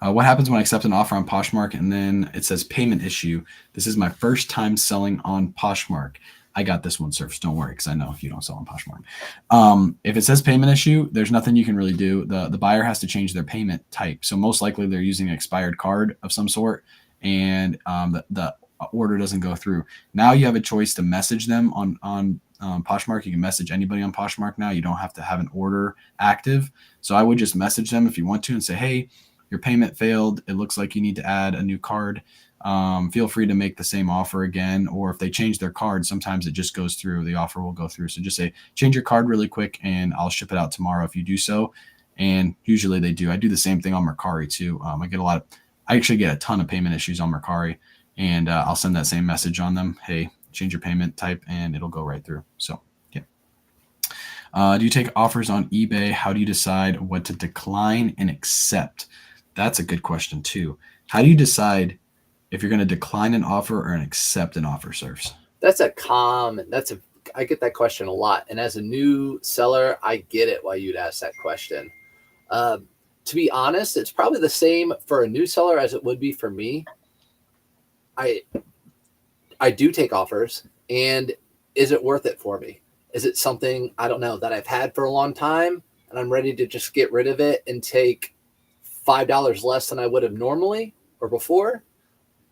What happens when I accept an offer on Poshmark and then it says payment issue? This is my first time selling on Poshmark. I got this one, Surfs. Don't worry, because I know you don't sell on Poshmark. If it says payment issue, there's nothing you can really do. The buyer has to change their payment type. So most likely they're using an expired card of some sort, and the order doesn't go through. Now you have a choice to message them on Poshmark. You can message anybody on Poshmark now. You don't have to have an order active. So I would just message them if you want to and say, hey, your payment failed. It looks like you need to add a new card. Feel free to make the same offer again. Or if they change their card, sometimes it just goes through. The offer will go through. So just say, change your card really quick and I'll ship it out tomorrow if you do so. And usually they do. I do the same thing on Mercari too. I actually get a ton of payment issues on Mercari, and I'll send that same message on them. Hey, change your payment type and it'll go right through. So yeah. Do you take offers on eBay? How do you decide what to decline and accept? That's a good question too. How do you decide if you're going to decline an offer or accept an offer, Surfs? I get that question a lot. And as a new seller, I get it why you'd ask that question. To be honest, it's probably the same for a new seller as it would be for me. I do take offers, and is it worth it for me? Is it something, I don't know, that I've had for a long time and I'm ready to just get rid of it and take $5 less than I would have normally or before?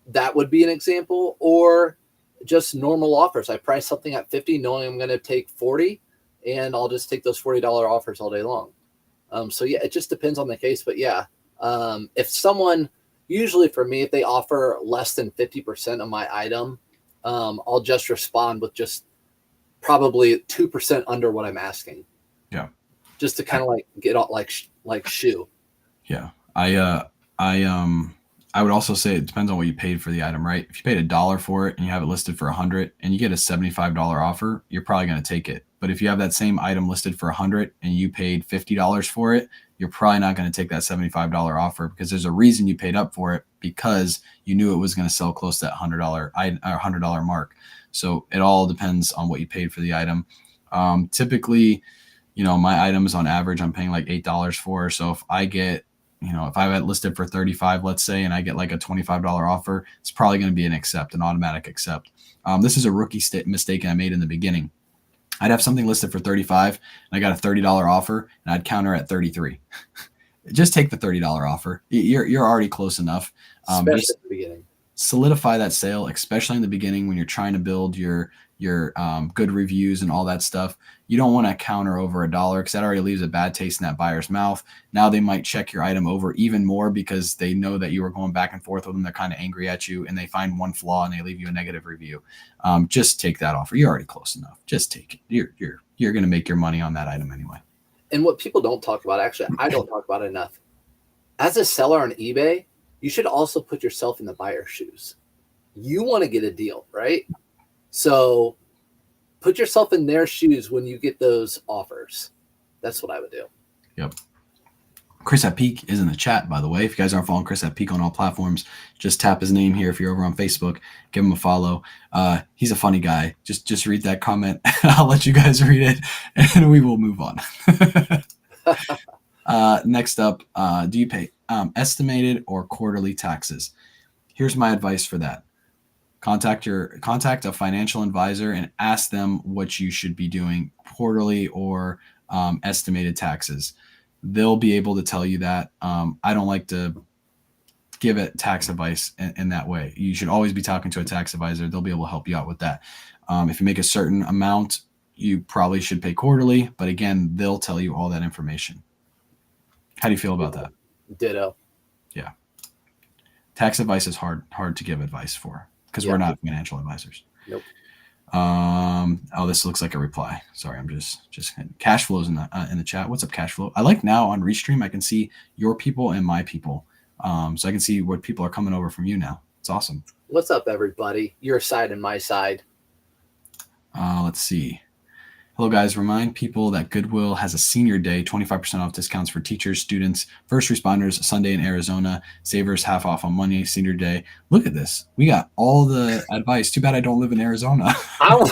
That would be an example. Or just normal offers. I price something at 50 knowing I'm going to take 40, and I'll just take those $40 offers all day long. So yeah, it just depends on the case. But yeah, if someone, usually for me, if they offer less than 50% of my item, I'll just respond with just probably 2% under what I'm asking. Yeah. Just to kind of like get out like shoe. Yeah. I would also say it depends on what you paid for the item, right? If you paid $1 for it and you have it listed for $100 and you get a $75 offer, you're probably going to take it. But if you have that same item listed for $100 and you paid $50 for it, you're probably not going to take that $75 offer, because there's a reason you paid up for it, because you knew it was going to sell close to that $100 mark. So it all depends on what you paid for the item. Typically, my items on average, I'm paying like $8 for. So if I get, if I have it listed for 35, let's say, and I get like a $25 offer, it's probably going to be an automatic accept. This is a rookie mistake I made in the beginning. I'd have something listed for 35 and I got a $30 offer, and I'd counter at 33. Just take the $30 offer. You're already close enough. Especially at the beginning. Solidify that sale, especially in the beginning when you're trying to build your good reviews and all that stuff. You don't want to counter over $1, because that already leaves a bad taste in that buyer's mouth. Now they might check your item over even more because they know that you were going back and forth with them. They're kind of angry at you, and they find one flaw and they leave you a negative review. Just take that offer. You're already close enough. Just take it. You're going to make your money on that item anyway. And what people don't talk about, actually, I don't talk about it enough. As a seller on eBay, you should also put yourself in the buyer's shoes. You want to get a deal, right? So put yourself in their shoes when you get those offers. That's what I would do. Yep. Chris at Peak is in the chat, by the way. If you guys aren't following Chris at Peak on all platforms, just tap his name here. If you're over on Facebook, give him a follow. He's a funny guy. Just read that comment. I'll let you guys read it, and we will move on. Next up, do you pay estimated or quarterly taxes? Here's my advice for that. Contact a financial advisor and ask them what you should be doing, quarterly or estimated taxes. They'll be able to tell you that. I don't like to give it tax advice in that way. You should always be talking to a tax advisor. They'll be able to help you out with that. If you make a certain amount, you probably should pay quarterly, but again, they'll tell you all that information. How do you feel about that? Ditto. Yeah. Tax advice is hard to give advice for because we're not financial advisors. Nope. Oh, this looks like a reply. Sorry, I'm just cash flows in the chat. What's up, cash flow? I like now on Restream, I can see your people and my people. So I can see what people are coming over from you now. It's awesome. What's up, everybody? Your side and my side. Let's see. Hello, guys. Remind people that Goodwill has a senior day, 25% off discounts for teachers, students, first responders, Sunday in Arizona, savers half off on Monday, senior day. Look at this. We got all the advice. Too bad I don't live in Arizona. I'm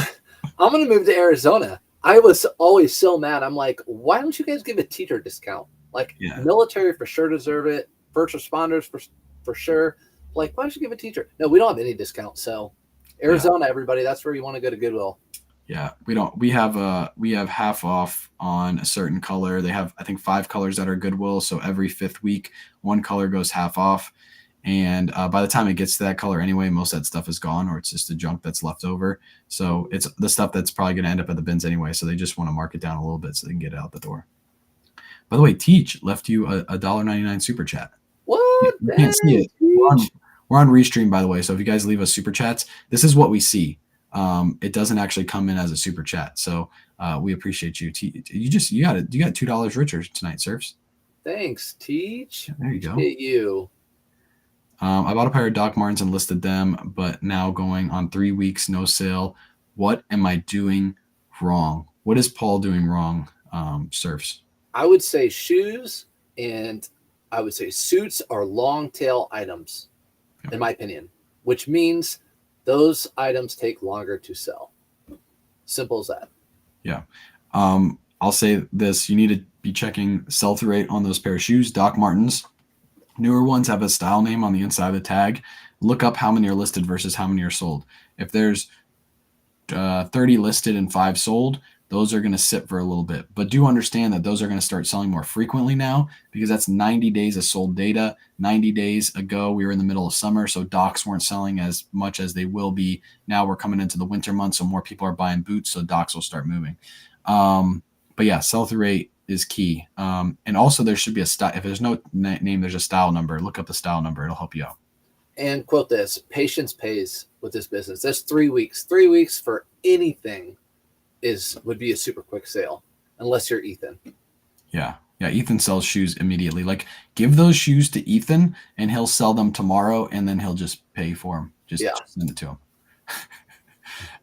going to move to Arizona. I was always so mad. I'm like, why don't you guys give a teacher discount? Like military for sure deserve it. First responders for sure. Like, why don't you give a teacher? No, we don't have any discount. So Arizona, everybody, that's where you want to go to Goodwill. Yeah, we don't. We have half off on a certain color. They have, I think, 5 colors that are Goodwill. So every 5th week, one color goes half off. And by the time it gets to that color anyway, most of that stuff is gone, or it's just the junk that's left over. So it's the stuff that's probably going to end up at the bins anyway. So they just want to mark it down a little bit so they can get it out the door. By the way, Teach left you a $1.99 super chat. What? You can't see it. We're on Restream, by the way. So if you guys leave us super chats, this is what we see. It doesn't actually come in as a super chat. So we appreciate you. You got $2 richer tonight, Surfs. Thanks, Teach. There you go. Appreciate you. I bought a pair of Doc Martens and listed them, but now going on 3 weeks, no sale. What am I doing wrong? What is Paul doing wrong, Surfs? I would say shoes and I would say suits are long tail items, in my opinion, which means those items take longer to sell. Simple as that. Yeah. I'll say this. You need to be checking sell-through rate on those pair of shoes. Doc Martens. Newer ones have a style name on the inside of the tag. Look up how many are listed versus how many are sold. If there's 30 listed and 5 sold, those are going to sit for a little bit. But do understand that those are going to start selling more frequently now because that's 90 days of sold data. 90 days ago, we were in the middle of summer, so docs weren't selling as much as they will be. Now we're coming into the winter months, so more people are buying boots, so docs will start moving. But yeah, sell-through rate is key. And also there should be a style. If there's no name, there's a style number. Look up the style number. It'll help you out. And quote this, patience pays with this business. That's 3 weeks. 3 weeks for anything would be a super quick sale, unless you're Ethan. Yeah, Ethan sells shoes immediately. Like, give those shoes to Ethan, and he'll sell them tomorrow, and then he'll just pay for them. Just send it to him.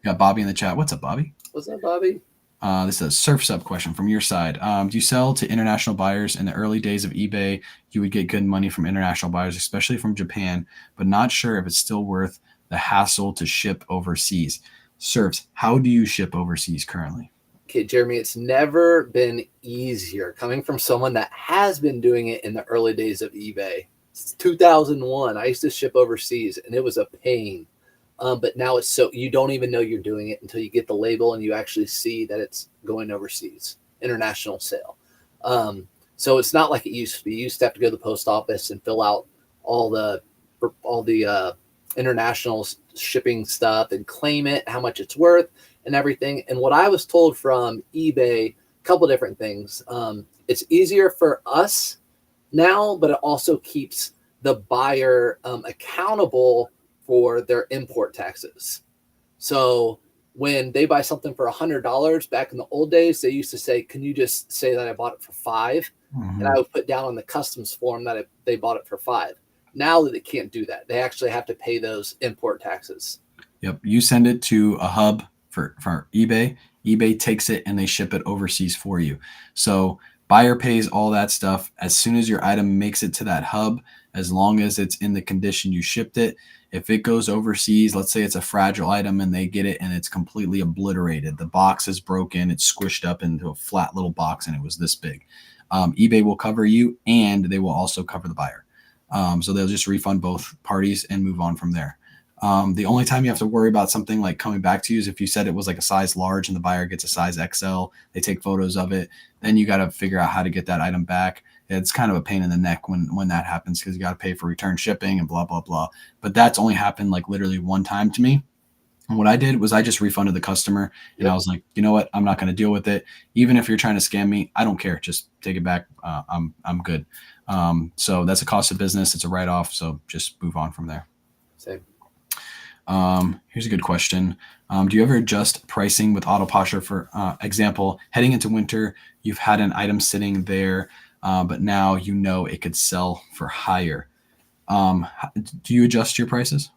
Got Bobby in the chat. What's up, Bobby? What's up, Bobby? This is a SurfsUp question from your side. Do you sell to international buyers? In the early days of eBay, you would get good money from international buyers, especially from Japan, but not sure if it's still worth the hassle to ship overseas. Surfs, how do you ship overseas currently? Okay, Jeremy, it's never been easier coming from someone that has been doing it in the early days of eBay. It's 2001. I used to ship overseas, and it was a pain. But now it's so you don't even know you're doing it until you get the label and you actually see that it's going overseas, international sale. So it's not like it used to be. You used to have to go to the post office and fill out all the international shipping stuff and claim it, how much it's worth and everything. And what I was told from eBay, a couple different things. It's easier for us now, but it also keeps the buyer accountable for their import taxes. So when they buy something for $100 back in the old days, they used to say, can you just say that I bought it for $5? And I would put down on the customs form that they bought it for $5. Now that they can't do that, they actually have to pay those import taxes. Yep. You send it to a hub for eBay. eBay takes it and they ship it overseas for you. So buyer pays all that stuff. As soon as your item makes it to that hub, as long as it's in the condition you shipped it, if it goes overseas, let's say it's a fragile item and they get it and it's completely obliterated. The box is broken. It's squished up into a flat little box and it was this big. eBay will cover you and they will also cover the buyer. So they'll just refund both parties and move on from there. The only time you have to worry about something like coming back to you is if you said it was like a size large and the buyer gets a size XL, they take photos of it, then you got to figure out how to get that item back. It's kind of a pain in the neck when that happens because you got to pay for return shipping and blah, blah, blah. But that's only happened like literally one time to me. And what I did was I just refunded the customer and I was like, you know what? I'm not going to deal with it. Even if you're trying to scam me, I don't care. Just take it back. I'm good. So that's a cost of business. It's a write-off. So just move on from there. Same. Here's a good question. Do you ever adjust pricing with AutoPosher? For example, heading into winter, you've had an item sitting there, but now you know it could sell for higher. Do you adjust your prices?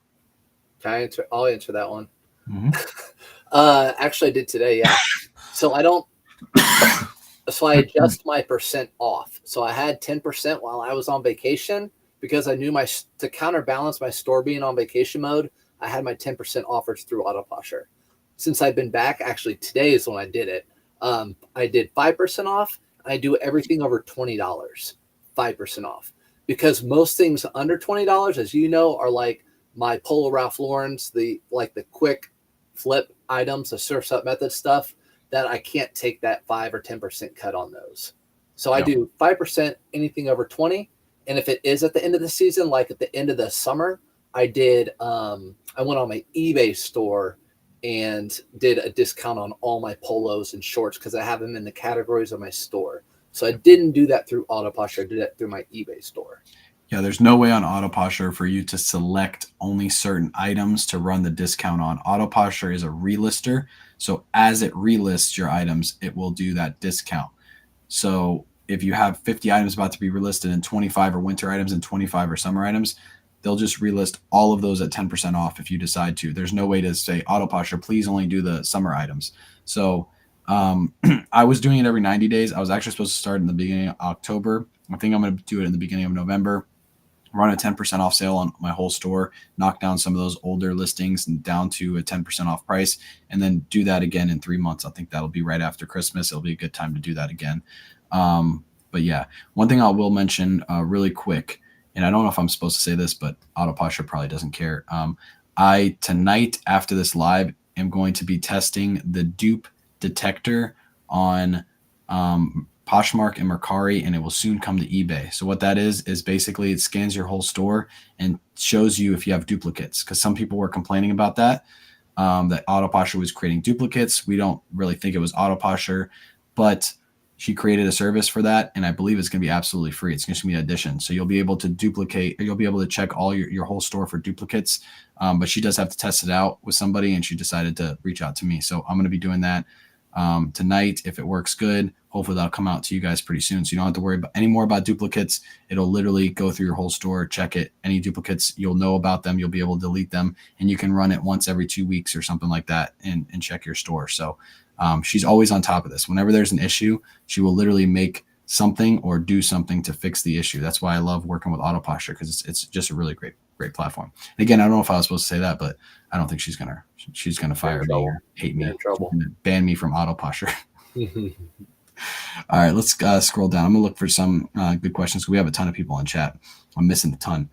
Can I answer? I'll answer that one. Mm-hmm. Actually, I did today. Yeah. So I don't. So I adjust my percent off. So I had 10% while I was on vacation because I knew to counterbalance my store being on vacation mode. I had my 10% offers through AutoPosher. Since I've been back, actually today is when I did it. I did 5% off. I do everything over $20, 5% off, because most things under $20, as you know, are like my Polo Ralph Lauren's, the quick flip items, the Surf's Up method stuff that I can't take that 5 or 10% cut on those. So I do 5%, anything over 20. And if it is at the end of the season, like at the end of the summer, I did, I went on my eBay store and did a discount on all my polos and shorts because I have them in the categories of my store. So I didn't do that through AutoPosher. I did that through my eBay store. Yeah, there's no way on AutoPosher for you to select only certain items to run the discount on. AutoPosher is a relister. So as it relists your items, it will do that discount. So if you have 50 items about to be relisted and 25 are winter items and 25 are summer items, they'll just relist all of those at 10% off if you decide to. There's no way to say, AutoPosher, please only do the summer items. So I was doing it every 90 days. I was actually supposed to start in the beginning of October. I think I'm going to do it in the beginning of November. Run a 10% off sale on my whole store, knock down some of those older listings and down to a 10% off price, and then do that again in 3 months. I think that'll be right after Christmas. It'll be a good time to do that again. But yeah, one thing I will mention really quick, and I don't know if I'm supposed to say this, but AutoPosher probably doesn't care. I, tonight after this live, am going to be testing the dupe detector on Poshmark and Mercari, and it will soon come to eBay. So what that is basically it scans your whole store and shows you if you have duplicates, because some people were complaining about that AutoPosher was creating duplicates. We don't really think it was AutoPosher, but she created a service for that, and I believe it's going to be absolutely free. It's going to be an addition. So you'll be able to duplicate, you'll be able to check all your whole store for duplicates, but she does have to test it out with somebody, and she decided to reach out to me. So I'm going to be doing that tonight. If it works good, hopefully that'll come out to you guys pretty soon. So you don't have to worry about any more about duplicates. It'll literally go through your whole store, check it. Any duplicates, you'll know about them. You'll be able to delete them, and you can run it once every 2 weeks or something like that and check your store. So she's always on top of this. Whenever there's an issue, she will literally make something or do something to fix the issue. That's why I love working with AutoPosher, because it's just a really great platform. And again, I don't know if I was supposed to say that, but I don't think she's gonna fire me or hate me, ban me from AutoPosher. All right, let's scroll down. I'm gonna look for some good questions. We have a ton of people in chat. I'm missing a ton.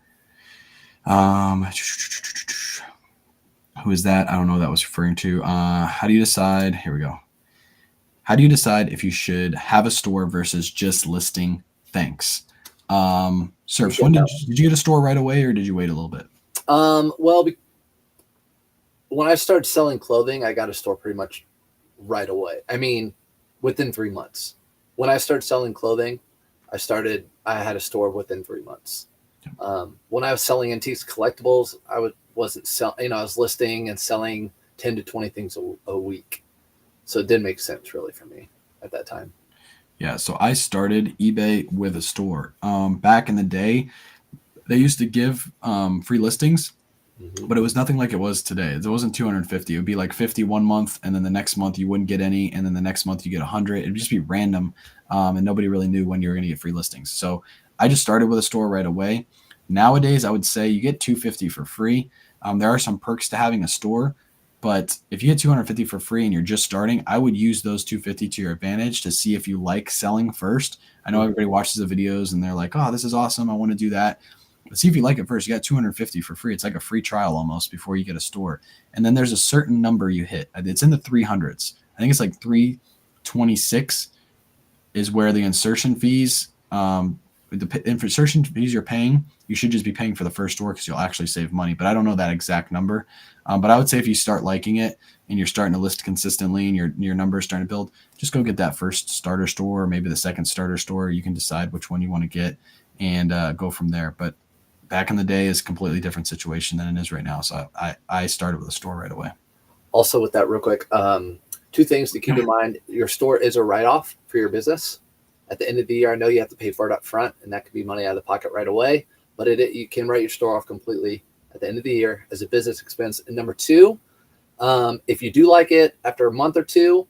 Who is that? I don't know what that was referring to. How do you decide? Here we go. How do you decide if you should have a store versus just listing? Thanks. Surfs, did you get a store right away, or did you wait a little bit? Well, when I started selling clothing, I got a store pretty much right away. I mean, within 3 months. When I started selling clothing, I had a store within 3 months. When I was selling antiques collectibles, I wasn't selling, I was listing and selling 10 to 20 things a week. So it didn't make sense really for me at that time. Yeah. So I started eBay with a store. Back in the day, they used to give free listings, but it was nothing like it was today. It wasn't 250. It would be like 50 1 month, and then the next month you wouldn't get any, and then the next month you get 100. It would just be random, and nobody really knew when you were going to get free listings. So I just started with a store right away. Nowadays, I would say you get 250 for free. There are some perks to having a store, but if you get 250 for free and you're just starting, I would use those 250 to your advantage to see if you like selling first. I know everybody watches the videos and they're like, oh, this is awesome, I want to do that. but see if you like it first. You got 250 for free. It's like a free trial almost before you get a store. And then there's a certain number you hit. It's in the 300s. I think it's like 326 is where the insertion fees, the insertion fees you're paying, you should just be paying for the first store because you'll actually save money. But I don't know that exact number. But I would say if you start liking it and you're starting to list consistently and your numbers starting to build, just go get that first starter store or maybe the second starter store. You can decide which one you want to get and go from there. But back in the day is a completely different situation than it is right now. So I started with a store right away. Also with that real quick, 2 things to keep in mind. Your store is a write-off for your business. At the end of the year, I know you have to pay for it up front, and that could be money out of the pocket right away, but you can write your store off completely at the end of the year as a business expense. And number 2, if you do like it after a month or 2,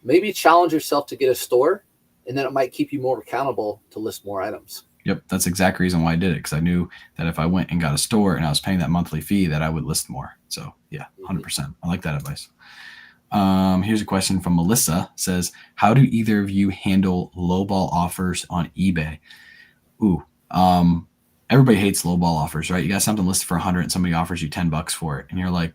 maybe challenge yourself to get a store, and then it might keep you more accountable to list more items. Yep, that's the exact reason why I did it, because I knew that if I went and got a store and I was paying that monthly fee, that I would list more. So yeah, 100%. I like that advice. Here's a question from Melissa. Says, how do either of you handle lowball offers on eBay? Everybody hates lowball offers, right? You got something listed for 100 and somebody offers you $10 for it. And you're like,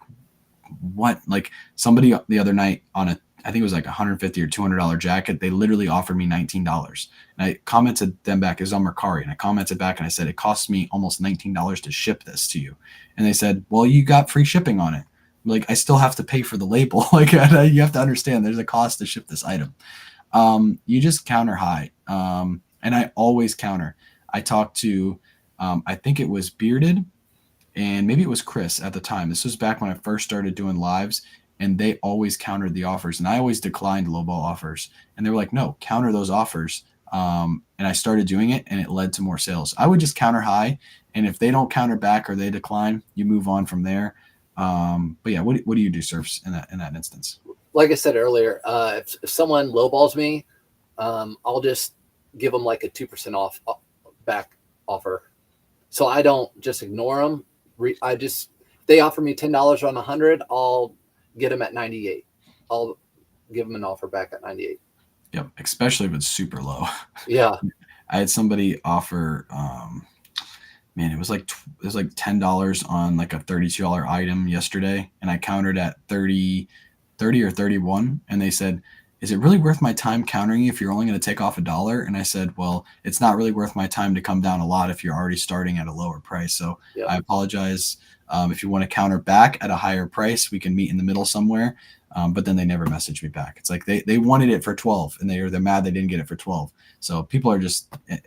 what? Like somebody the other night on I think it was like $150 or $200 jacket. They literally offered me $19. And I commented them back. It was on Mercari. And I commented back and I said, it cost me almost $19 to ship this to you. And they said, well, you got free shipping on it. Like, I still have to pay for the label. Like, you have to understand there's a cost to ship this item. You just counter high. And I always counter. I talked to, I think it was Bearded and maybe it was Chris at the time. This was back when I first started doing lives, and they always countered the offers. And I always declined lowball offers. And they were like, no, counter those offers. And I started doing it, and it led to more sales. I would just counter high. And if they don't counter back or they decline, you move on from there. But yeah, what do you do, Surfs, in that instance? Like I said earlier, if someone lowballs me, I'll just give them like a 2% off back offer. So I don't just ignore them. They offer me $10 on 100. I'll get them at 98. I'll give them an offer back at 98. Yep. Especially if it's super low. Yeah. I had somebody offer, it was like $10 on like a $32 item yesterday. And I countered at 30 or 31. And they said, is it really worth my time countering if you're only going to take off $1? And I said, well, it's not really worth my time to come down a lot if you're already starting at a lower price. So yeah. I apologize. If you want to counter back at a higher price, we can meet in the middle somewhere. But then they never messaged me back. It's like they wanted it for 12 and they're mad they didn't get it for 12. So people are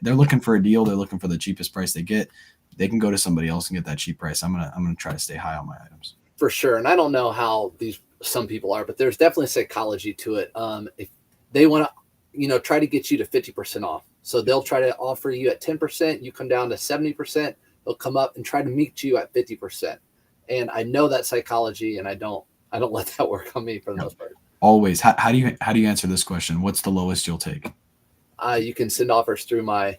they're looking for a deal. They're looking for the cheapest price they get. They can go to somebody else and get that cheap price. I'm gonna try to stay high on my items. For sure. And I don't know how some people are, but there's definitely psychology to it. If they want to, try to get you to 50% off. So they'll try to offer you at 10%, you come down to 70%, they'll come up and try to meet you at 50%. And I know that psychology, and I don't let that work on me for the most part. Always. How do you answer this question? What's the lowest you'll take? You can send offers through my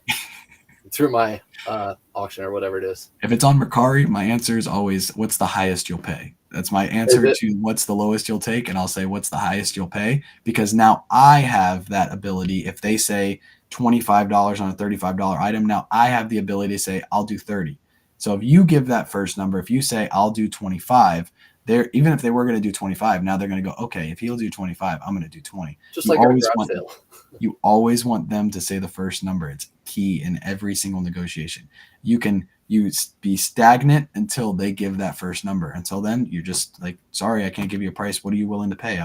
auction or whatever it is. If it's on Mercari, my answer is always, what's the highest you'll pay? That's my answer to what's the lowest you'll take. And I'll say, what's the highest you'll pay? Because now I have that ability. If they say $25 on a $35 item, now I have the ability to say, I'll do 30. So if you give that first number, if you say, I'll do 25, even if they were going to do 25, now they're going to go, okay, if he'll do 25, I'm going to do 20. Just like our garage sale. You always want them to say the first number. It's key in every single negotiation. You be stagnant until they give that first number. Until then, you're just like, sorry, I can't give you a price. What are you willing to pay?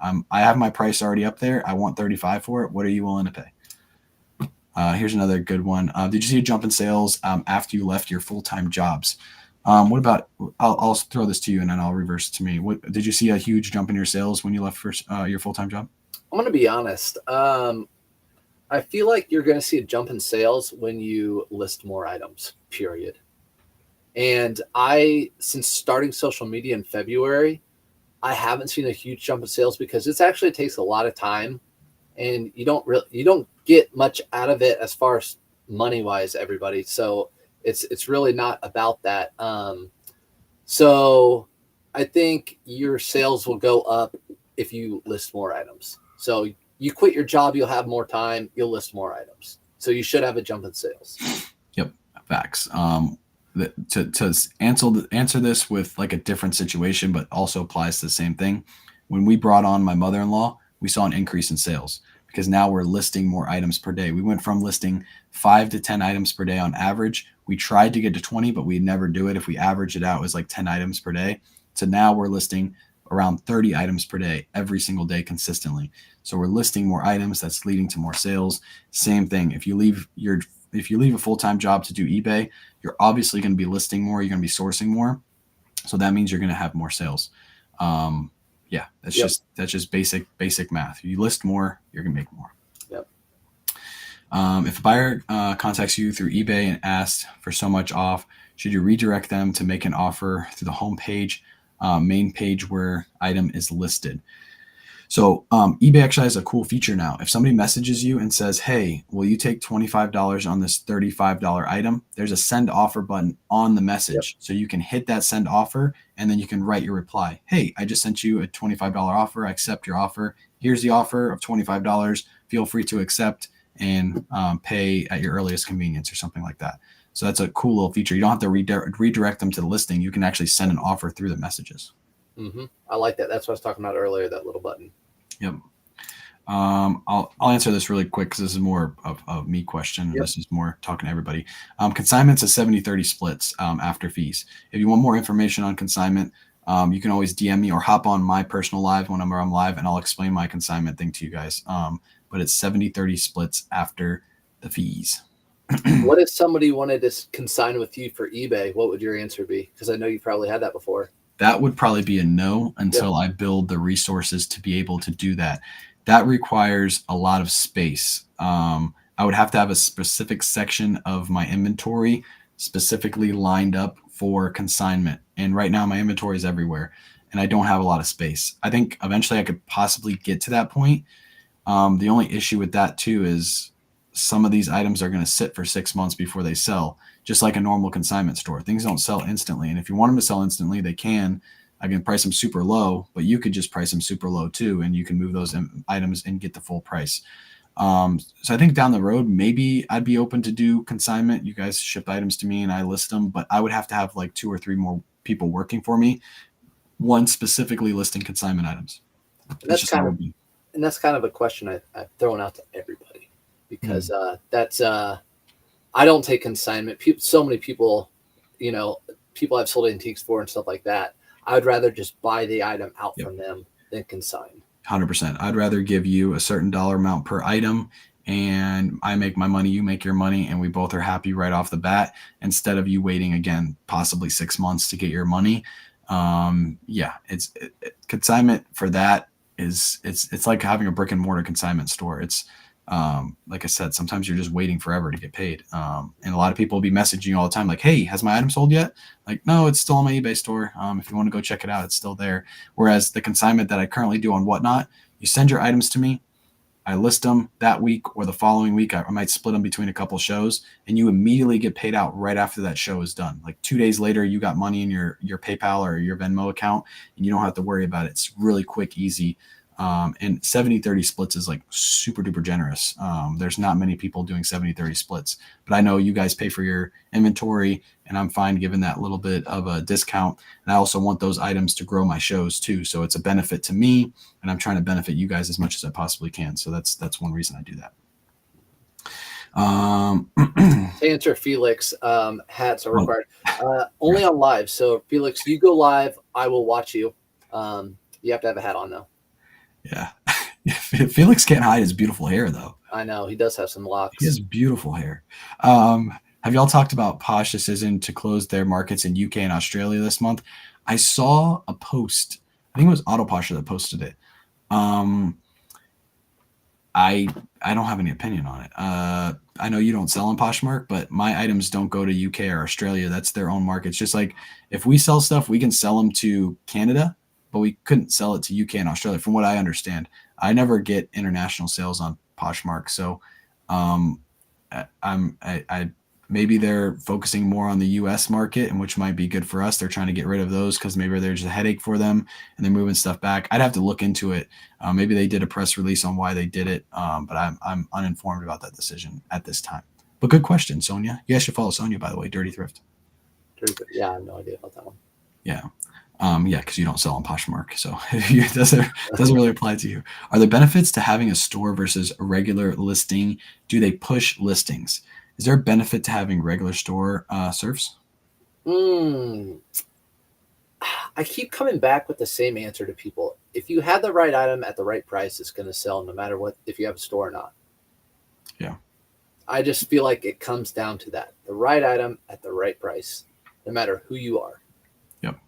I have my price already up there. I want 35 for it. What are you willing to pay? Here's another good one. Did you see a jump in sales after you left your full-time jobs? What about, I'll throw this to you and then I'll reverse it to me. Did you see a huge jump in your sales when you left your full-time job? I'm going to be honest. I feel like you're going to see a jump in sales when you list more items, period. And since starting social media in February, I haven't seen a huge jump in sales because it actually takes a lot of time and you don't get much out of it as far as money-wise, everybody. So it's really not about that. So I think your sales will go up if you list more items. So you quit your job, you'll have more time, you'll list more items. So you should have a jump in sales. Yep, facts. to answer this with like a different situation, but also applies to the same thing. When we brought on my mother-in-law, we saw an increase in sales because now we're listing more items per day. We went from listing 5 to 10 items per day on average. We tried to get to 20, but we never do it. If we average it out, it was like 10 items per day. So now we're listing around 30 items per day every single day consistently. So we're listing more items. That's leading to more sales. Same thing. If you leave a full-time job to do eBay, you're obviously going to be listing more. You're going to be sourcing more. So that means you're going to have more sales. Yeah, that's just basic math. If you list more, you're going to make more. Yep. If a buyer contacts you through eBay and asks for so much off, should you redirect them to make an offer through the home page, main page where item is listed? So eBay actually has a cool feature now. If somebody messages you and says, hey, will you take $25 on this $35 item? There's a send offer button on the message. Yep. So you can hit that send offer and then you can write your reply. Hey, I just sent you a $25 offer. I accept your offer. Here's the offer of $25. Feel free to accept and pay at your earliest convenience or something like that. So that's a cool little feature. You don't have to redirect them to the listing. You can actually send an offer through the messages. Mm-hmm. I like that. That's what I was talking about earlier, that little button. Yep. I'll answer this really quick because this is more of a me question. Yep. This is more talking to everybody. Consignment's a 70-30 splits after fees. If you want more information on consignment, you can always DM me or hop on my personal live whenever I'm live, and I'll explain my consignment thing to you guys. But it's 70-30 splits after the fees. What if somebody wanted to consign with you for eBay? What would your answer be? Because I know you probably had that before. That would probably be a no until I build the resources to be able to do that. That requires a lot of space. I would have to have a specific section of my inventory specifically lined up for consignment. And right now my inventory is everywhere and I don't have a lot of space. I think eventually I could possibly get to that point. The only issue with that too is some of these items are going to sit for 6 months before they sell, just like a normal consignment store. Things don't sell instantly. And if you want them to sell instantly, they can. I can price them super low, but you could just price them super low too, and you can move those items and get the full price. So I think down the road, maybe I'd be open to do consignment. You guys ship items to me and I list them, but I would have to have like 2 or 3 more people working for me, one specifically listing consignment items. And that's kind of a question I've thrown out to everybody. Because I don't take consignment. So many people, people I've sold antiques for and stuff like that. I would rather just buy the item out from them than consign. 100%. I'd rather give you a certain dollar amount per item and I make my money, you make your money, and we both are happy right off the bat instead of you waiting again, possibly 6 months to get your money. Consignment for that it's like having a brick and mortar consignment store. It's like I said, sometimes you're just waiting forever to get paid. And a lot of people will be messaging you all the time, like, hey, has my item sold yet? Like, no, it's still on my eBay store. If you want to go check it out, it's still there. Whereas the consignment that I currently do on Whatnot, you send your items to me, I list them that week or the following week. I might split them between a couple shows and you immediately get paid out right after that show is done. Like 2 days later, you got money in your PayPal or your Venmo account and you don't have to worry about it. It's really quick, easy. And 70-30 splits is like super duper generous. There's not many people doing 70-30 splits, but I know you guys pay for your inventory and I'm fine giving that little bit of a discount. And I also want those items to grow my shows too. So it's a benefit to me and I'm trying to benefit you guys as much as I possibly can. So that's one reason I do that. To answer Felix, hats are required only on live. So Felix, you go live, I will watch you. You have to have a hat on though. Yeah. Felix can't hide his beautiful hair, though. I know. He does have some locks. He has beautiful hair. Have y'all talked about Posh decision to close their markets in UK and Australia this month? I saw a post. I think it was Autoposher that posted it. I don't have any opinion on it. I know you don't sell on Poshmark, but my items don't go to UK or Australia. That's their own markets. Just like if we sell stuff, we can sell them to Canada, but we couldn't sell it to UK and Australia, from what I understand. I never get international sales on Poshmark, so maybe they're focusing more on the US market, and which might be good for us. They're trying to get rid of those because maybe they're just a headache for them, and they're moving stuff back. I'd have to look into it. Maybe they did a press release on why they did it, but I'm uninformed about that decision at this time. But good question, Sonia. You guys should follow Sonia, by the way, Dirty Thrift. Yeah, I have no idea about that one. Yeah. Yeah, because you don't sell on Poshmark, so it doesn't really apply to you. Are there benefits to having a store versus a regular listing? Do they push listings? Is there a benefit to having regular store surfs? Mm, I keep coming back with the same answer to people. If you have the right item at the right price, it's going to sell no matter what, if you have a store or not. Yeah. I just feel like it comes down to that. The right item at the right price, no matter who you are. Yep.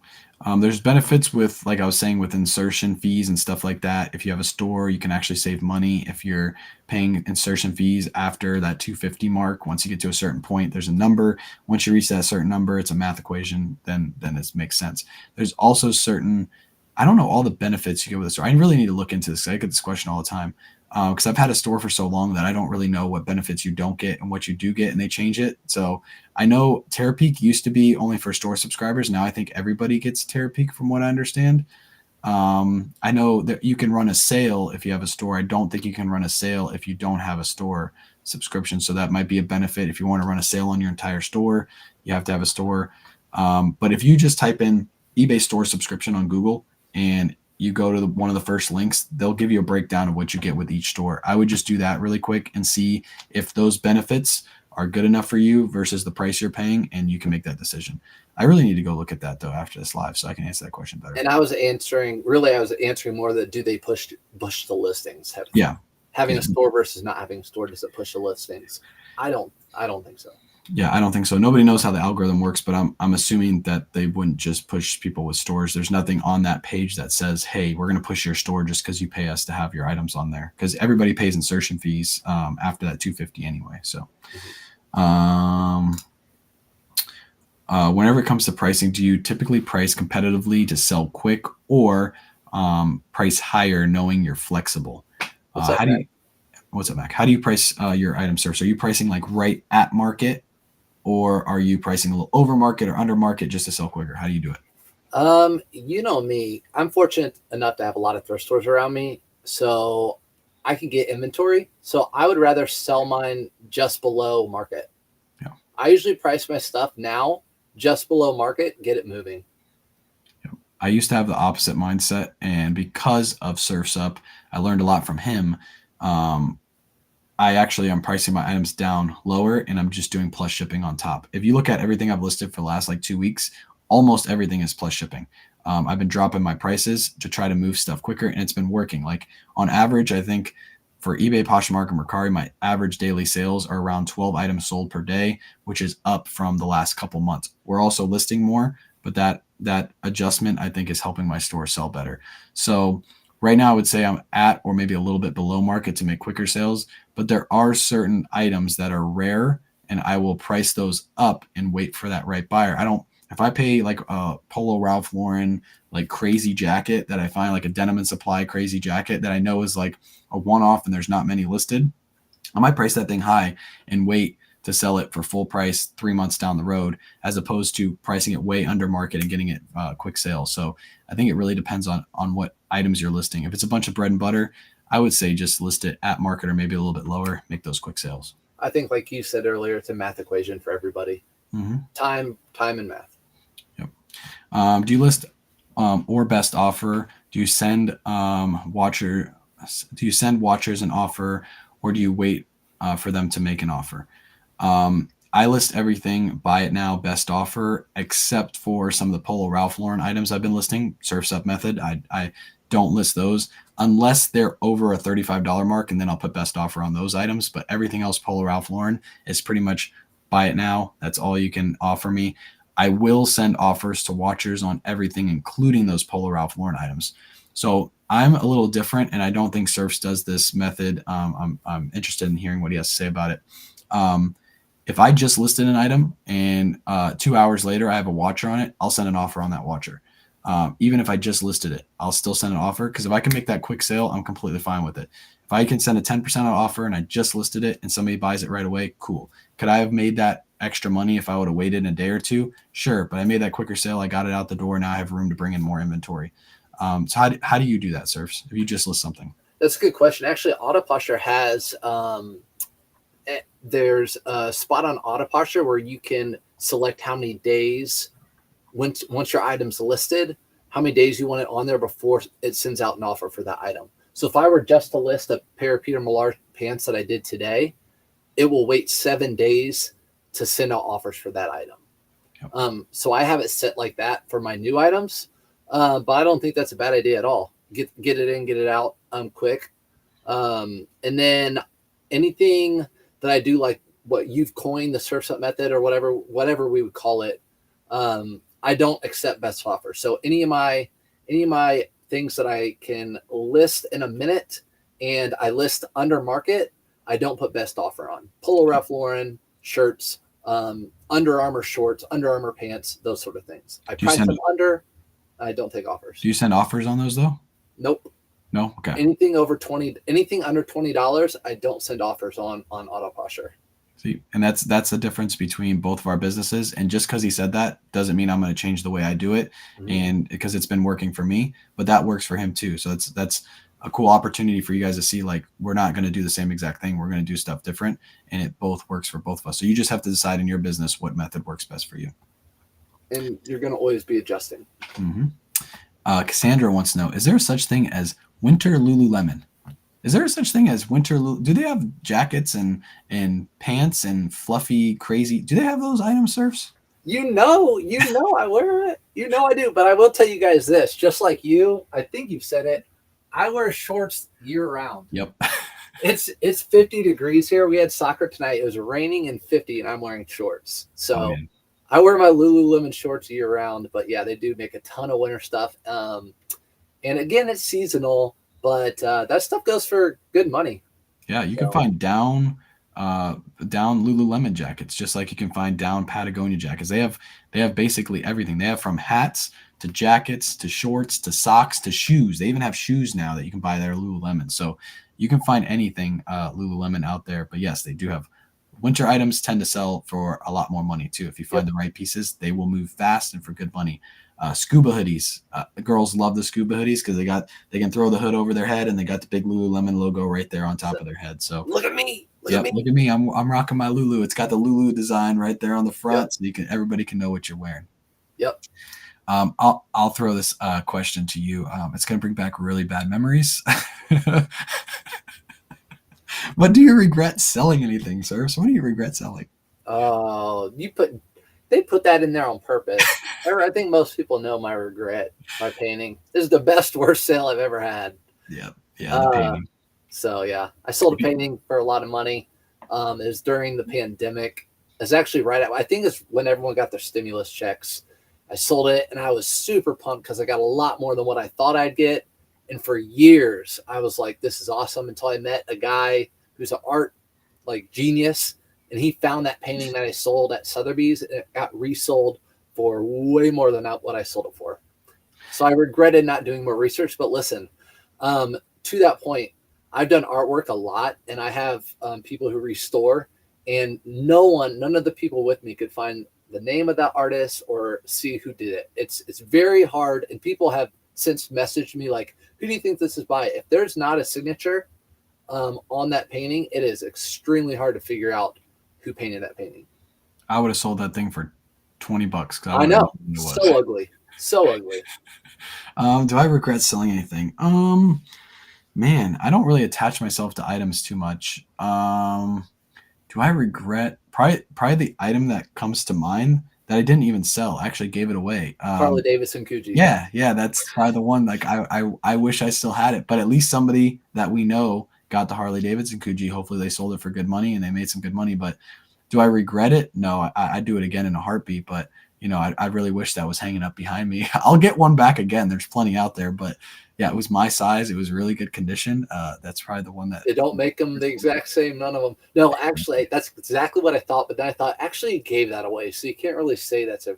There's benefits with, like I was saying, with insertion fees and stuff like that. If you have a store, you can actually save money if you're paying insertion fees after that 250 mark. Once you get to a certain point, there's a number. Once you reach that certain number, it's a math equation. Then it makes sense. There's also certain, I don't know all the benefits you get with a store. I really need to look into this. I get this question all the time because I've had a store for so long that I don't really know what benefits you don't get and what you do get, and they change it. So I know Terapeak used to be only for store subscribers. Now I think everybody gets Terapeak from what I understand. I know that you can run a sale if you have a store. I don't think you can run a sale if you don't have a store subscription. So that might be a benefit. If you want to run a sale on your entire store, you have to have a store. But if you just type in eBay store subscription on Google and you go to one of the first links, they'll give you a breakdown of what you get with each store. I would just do that really quick and see if those benefits are good enough for you versus the price you're paying, and you can make that decision. I really need to go look at that though after this live so I can answer that question better. And I was answering more that do they push the listings? Having a store versus not having a store, does it push the listings? I don't think so. Yeah, I don't think so. Nobody knows how the algorithm works, but I'm assuming that they wouldn't just push people with stores. There's nothing on that page that says, hey, we're going to push your store just because you pay us to have your items on there, because everybody pays insertion fees after that 250 anyway. So whenever it comes to pricing, do you typically price competitively to sell quick or price higher knowing you're flexible? What's up, Mac? How do you price your item search? Are you pricing like right at market, or are you pricing a little over market or under market just to sell quicker? How do you do it? You know me. I'm fortunate enough to have a lot of thrift stores around me, so I can get inventory. So I would rather sell mine just below market. Yeah. I usually price my stuff now just below market, get it moving. Yeah. I used to have the opposite mindset, and because of Surfs Up, I learned a lot from him. I'm pricing my items down lower, and I'm just doing plus shipping on top. If you look at everything I've listed for the last like 2 weeks, almost everything is plus shipping. I've been dropping my prices to try to move stuff quicker, and it's been working. Like on average, I think for eBay, Poshmark, and Mercari, my average daily sales are around 12 items sold per day, which is up from the last couple months. We're also listing more, but that adjustment I think is helping my store sell better. So right now I would say I'm at or maybe a little bit below market to make quicker sales, but there are certain items that are rare, and I will price those up and wait for that right buyer. If I pay like a Polo Ralph Lauren, like crazy jacket that I find, like a Denim and Supply crazy jacket that I know is like a one-off and there's not many listed, I might price that thing high and wait to sell it for full price 3 months down the road, as opposed to pricing it way under market and getting it quick sale. So I think it really depends on what items you're listing. If it's a bunch of bread and butter, I would say just list it at market or maybe a little bit lower, make those quick sales. I think, like you said earlier, it's a math equation for everybody. Mm-hmm. Time and math. Yep. Do you list or best offer? Do you send watchers an offer, or do you wait for them to make an offer? I list everything buy it now, best offer, except for some of the Polo Ralph Lauren items I've been listing, Surfs Up method. I don't list those unless they're over a $35 mark, and then I'll put best offer on those items. But everything else Polo Ralph Lauren is pretty much buy it now. That's all you can offer me. I will send offers to watchers on everything, including those Polo Ralph Lauren items. So I'm a little different, and I don't think Surfs does this method. I'm interested in hearing what he has to say about it. If I just listed an item and 2 hours later I have a watcher on it, I'll send an offer on that watcher. Even if I just listed it, I'll still send an offer, because if I can make that quick sale, I'm completely fine with it. If I can send a 10% offer and I just listed it and somebody buys it right away, cool. Could I have made that extra money if I would have waited a day or two? Sure, but I made that quicker sale. I got it out the door. Now I have room to bring in more inventory. So how do you do that, Surfs, if you just list something? That's a good question. Actually, Autoposture has there's a spot on Autoposture where you can select how many days once your item's listed, how many days you want it on there before it sends out an offer for that item. So if I were just to list a pair of Peter Millar pants that I did today, it will wait 7 days to send out offers for that item. Yep. So I have it set like that for my new items, but I don't think that's a bad idea at all. Get it in, get it out quick. And then anything that I do, like what you've coined, the Surf's Up method or whatever we would call it, I don't accept best offer. So any of my things that I can list in a minute and I list under market, I don't put best offer on. Polo Ralph Lauren shirts, Under Armour shorts, Under Armour pants, those sort of things. I price them under. I don't take offers. Do you send offers on those though? Nope. No. Okay. Anything under $20, I don't send offers on Autoposher. See, and that's the difference between both of our businesses. And just because he said that doesn't mean I'm going to change the way I do it, and because it's been working for me, but that works for him too. So that's a cool opportunity for you guys to see, like, we're not going to do the same exact thing. We're going to do stuff different, and it both works for both of us. So you just have to decide in your business what method works best for you. And you're going to always be adjusting. Cassandra wants to know, is there such thing as winter Lululemon? Is there such thing as winter? Do they have jackets and pants and fluffy, crazy? Do they have those items, Surfs? You know, I wear it. You know I do. But I will tell you guys this, just like you, I think you've said it, I wear shorts year round. Yep. It's 50 degrees here. We had soccer tonight. It was raining and 50, and I'm wearing shorts. So I wear my Lululemon shorts year round. But yeah, they do make a ton of winter stuff. And again, it's seasonal. But that stuff goes for good money. Yeah, you can find down Lululemon jackets, just like you can find down Patagonia jackets. They have basically everything. They have from hats to jackets to shorts to socks to shoes. They even have shoes now that you can buy that are Lululemon. So you can find anything Lululemon out there. But yes, they do have winter items tend to sell for a lot more money too. If you find the right pieces, they will move fast and for good money. Scuba hoodies. Girls love the scuba hoodies because they can throw the hood over their head and they got the big Lululemon logo right there on top of their head. So look at me. Look at me. I'm rocking my Lulu. It's got the Lulu design right there on the front, so everybody can know what you're wearing. Yep. I'll throw this question to you. It's gonna bring back really bad memories. But do you regret selling anything, sir? So what do you regret selling? Oh, they put that in there on purpose. I think most people know my regret. My painting. This is the best, worst sale I've ever had. Yeah, the painting. So yeah, I sold a painting for a lot of money. It was during the pandemic. It's actually I think it's when everyone got their stimulus checks. I sold it, and I was super pumped because I got a lot more than what I thought I'd get. And for years, I was like, "This is awesome." Until I met a guy who's an art genius. And he found that painting that I sold at Sotheby's, and it got resold for way more than what I sold it for. So I regretted not doing more research. But listen, to that point, I've done artwork a lot, and I have people who restore, and none of the people with me could find the name of that artist or see who did it. It's very hard, and people have since messaged me like, "Who do you think this is by?" If there's not a signature on that painting, it is extremely hard to figure out who painted that painting. I would have sold that thing for $20. I know. So ugly. Do I regret selling anything? Man, I don't really attach myself to items too much. Do I regret? Probably the item that comes to mind that I didn't even sell. I actually gave it away. Harley Davidson Coogee. Yeah, that's probably the one. Like I wish I still had it, but at least somebody that we know got the Harley Davidson Coogee. Hopefully they sold it for good money and they made some good money. But do I regret it? No, I'd do it again in a heartbeat. But I really wish that was hanging up behind me. I'll get one back again. There's plenty out there, but yeah, it was my size. It was really good condition. That's probably the one that they don't make them the exact same. None of them. No, actually, that's exactly what I thought. But then I thought, actually, you gave that away, so you can't really say that's a.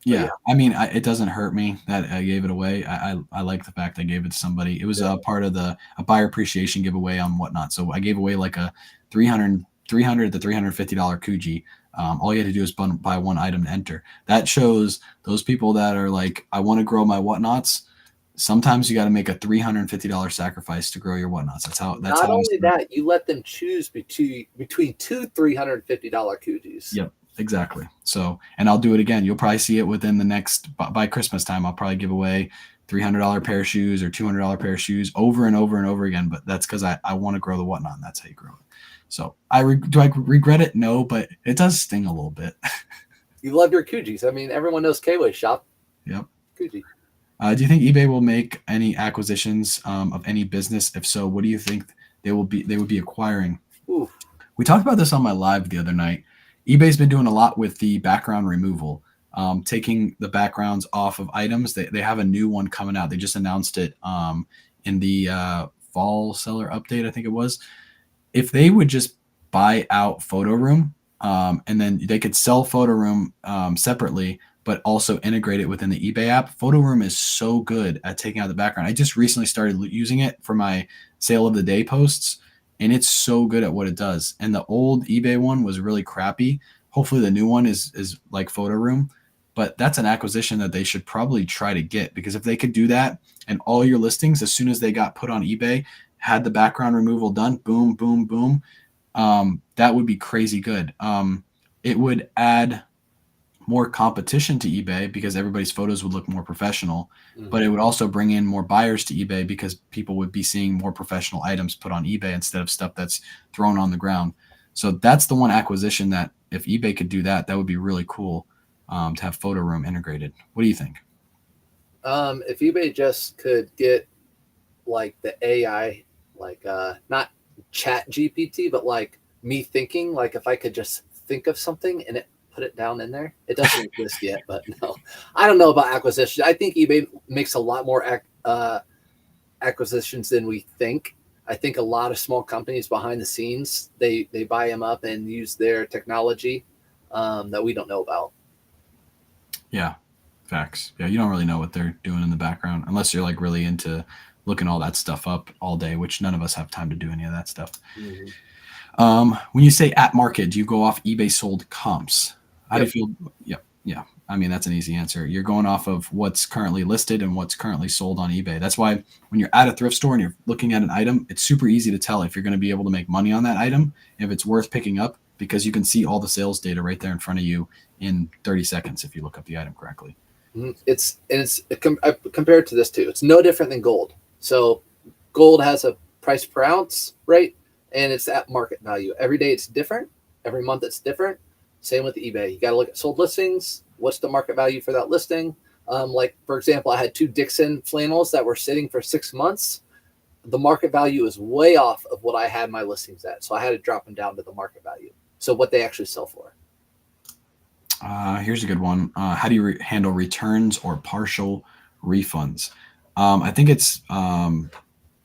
Yeah, I mean, it doesn't hurt me that I gave it away. I like the fact I gave it to somebody. It was a part of a buyer appreciation giveaway on Whatnot. So I gave away like a $300 to $350 Coogee. All you had to do is buy one item to enter. That shows those people that are like, I want to grow my Whatnots. Sometimes you got to make a $350 sacrifice to grow your Whatnots. That's how. Not only that, you let them choose between two $350 Coogees. Yep. Exactly. So, and I'll do it again. You'll probably see it within the next, by Christmas time, I'll probably give away $300 pair of shoes or $200 pair of shoes over and over and over again. But that's because I want to grow the whatnot, and that's how you grow it. So do I regret it? No, but it does sting a little bit. You love your Coogis. I mean, everyone knows Kaywayshop. Yep. Coogee. Do you think eBay will make any acquisitions of any business? If so, what do you think they would be acquiring? Ooh. We talked about this on my live the other night. eBay's been doing a lot with the background removal, taking the backgrounds off of items. They have a new one coming out. They just announced it in the fall seller update, I think it was. If they would just buy out Photo Room, and then they could sell Photo Room separately, but also integrate it within the eBay app. Photo Room is so good at taking out the background. I just recently started using it for my sale of the day posts, and it's so good at what it does. And the old eBay one was really crappy. Hopefully the new one is like Photo Room, but that's an acquisition that they should probably try to get, because if they could do that and all your listings, as soon as they got put on eBay, had the background removal done, boom, boom, boom, that would be crazy good. It would add more competition to eBay because everybody's photos would look more professional, but it would also bring in more buyers to eBay because people would be seeing more professional items put on eBay instead of stuff that's thrown on the ground. So that's the one acquisition that if eBay could do that, that would be really cool to have Photo Room integrated. What do you think? If eBay just could get like the AI, like not chat GPT, but like me thinking, like if I could just think of something and it put it down in there. It doesn't exist yet, but no, I don't know about acquisition. I think eBay makes a lot more acquisitions than we think. I think a lot of small companies behind the scenes, they buy them up and use their technology that we don't know about. Yeah, facts. Yeah, you don't really know what they're doing in the background unless you're like really into looking all that stuff up all day, which none of us have time to do any of that stuff. When you say at market, do you go off eBay sold comps? How do you feel? Yeah. I mean, that's an easy answer. You're going off of what's currently listed and what's currently sold on eBay. That's why when you're at a thrift store and you're looking at an item, it's super easy to tell if you're going to be able to make money on that item, if it's worth picking up, because you can see all the sales data right there in front of you in 30 seconds if you look up the item correctly. Compared to this too, it's no different than gold. So gold has a price per ounce, right? And it's at market value. Every day it's different. Every month it's different. Same with eBay. You got to look at sold listings. What's the market value for that listing? Like, for example, I had 2 Dixon flannels that were sitting for 6 months. The market value is way off of what I had my listings at. So I had to drop them down to the market value. So what they actually sell for. Here's a good one. How do you handle returns or partial refunds? I think it's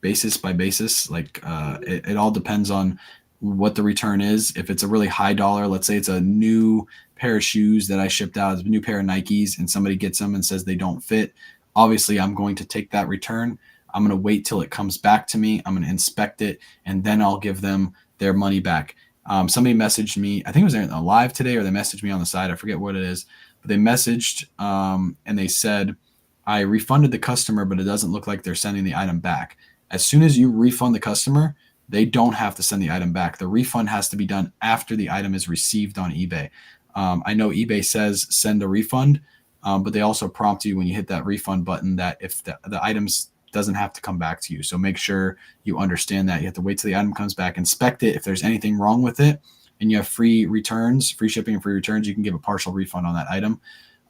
basis by basis. Like it all depends on what the return is. If it's a really high dollar, let's say it's a new pair of shoes that I shipped out, a new pair of Nikes, and somebody gets them and says they don't fit, obviously I'm going to take that return. I'm going to wait till it comes back to me. I'm going to inspect it, and then I'll give them their money back. Somebody messaged me, I think it was in a live today, or they messaged me on the side. I forget what it is, but they messaged and they said, I refunded the customer, but it doesn't look like they're sending the item back. As soon as you refund the customer, they don't have to send the item back. The refund has to be done after the item is received on eBay. I know eBay says send a refund, but they also prompt you when you hit that refund button that if the items doesn't have to come back to you. So make sure you understand that. You have to wait till the item comes back, inspect it. If there's anything wrong with it and you have free returns, free shipping and free returns, you can give a partial refund on that item.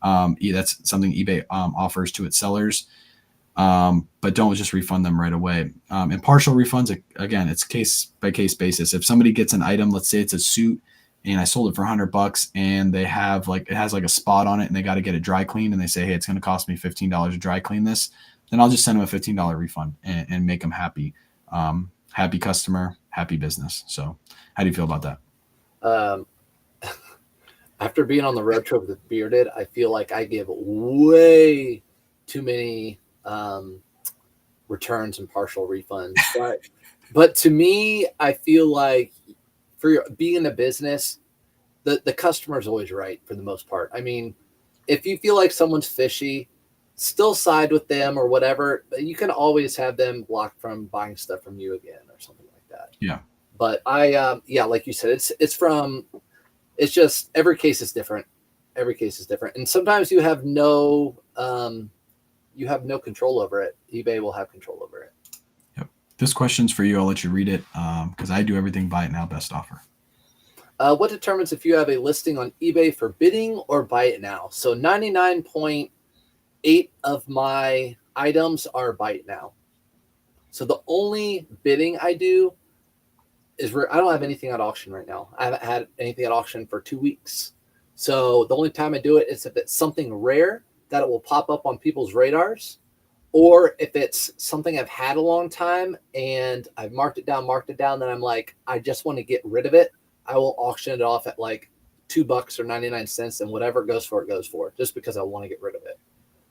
That's something eBay offers to its sellers. But don't just refund them right away. And partial refunds, again, it's case by case basis. If somebody gets an item, let's say it's a suit and I sold it for $100 and they have it has like a spot on it and they got to get it dry cleaned and they say, hey, it's going to cost me $15 to dry clean this, then I'll just send them a $15 refund and make them happy. Happy customer, happy business. So how do you feel about that? After being on the road trip with Bearded, I feel like I give way too many returns and partial refunds. But to me, I feel like for being a business, the customer is always right for the most part. I mean, if you feel like someone's fishy, still side with them or whatever, but you can always have them blocked from buying stuff from you again or something like that. Yeah. But like you said, it's from It's just every case is different. Every case is different, and sometimes you have no control over it. eBay will have control over it. Yep. This question's for you. I'll let you read it because I do everything buy it now, best offer. What determines if you have a listing on eBay for bidding or buy it now? So 99.8 of my items are buy it now. So the only bidding I do is I don't have anything at auction right now. I haven't had anything at auction for 2 weeks. So the only time I do it is if it's something rare that it will pop up on people's radars, or if it's something I've had a long time and I've marked it down, then I'm like, I just want to get rid of it. I will auction it off at like $2 or 99 cents, and whatever it goes for, just because I want to get rid of it.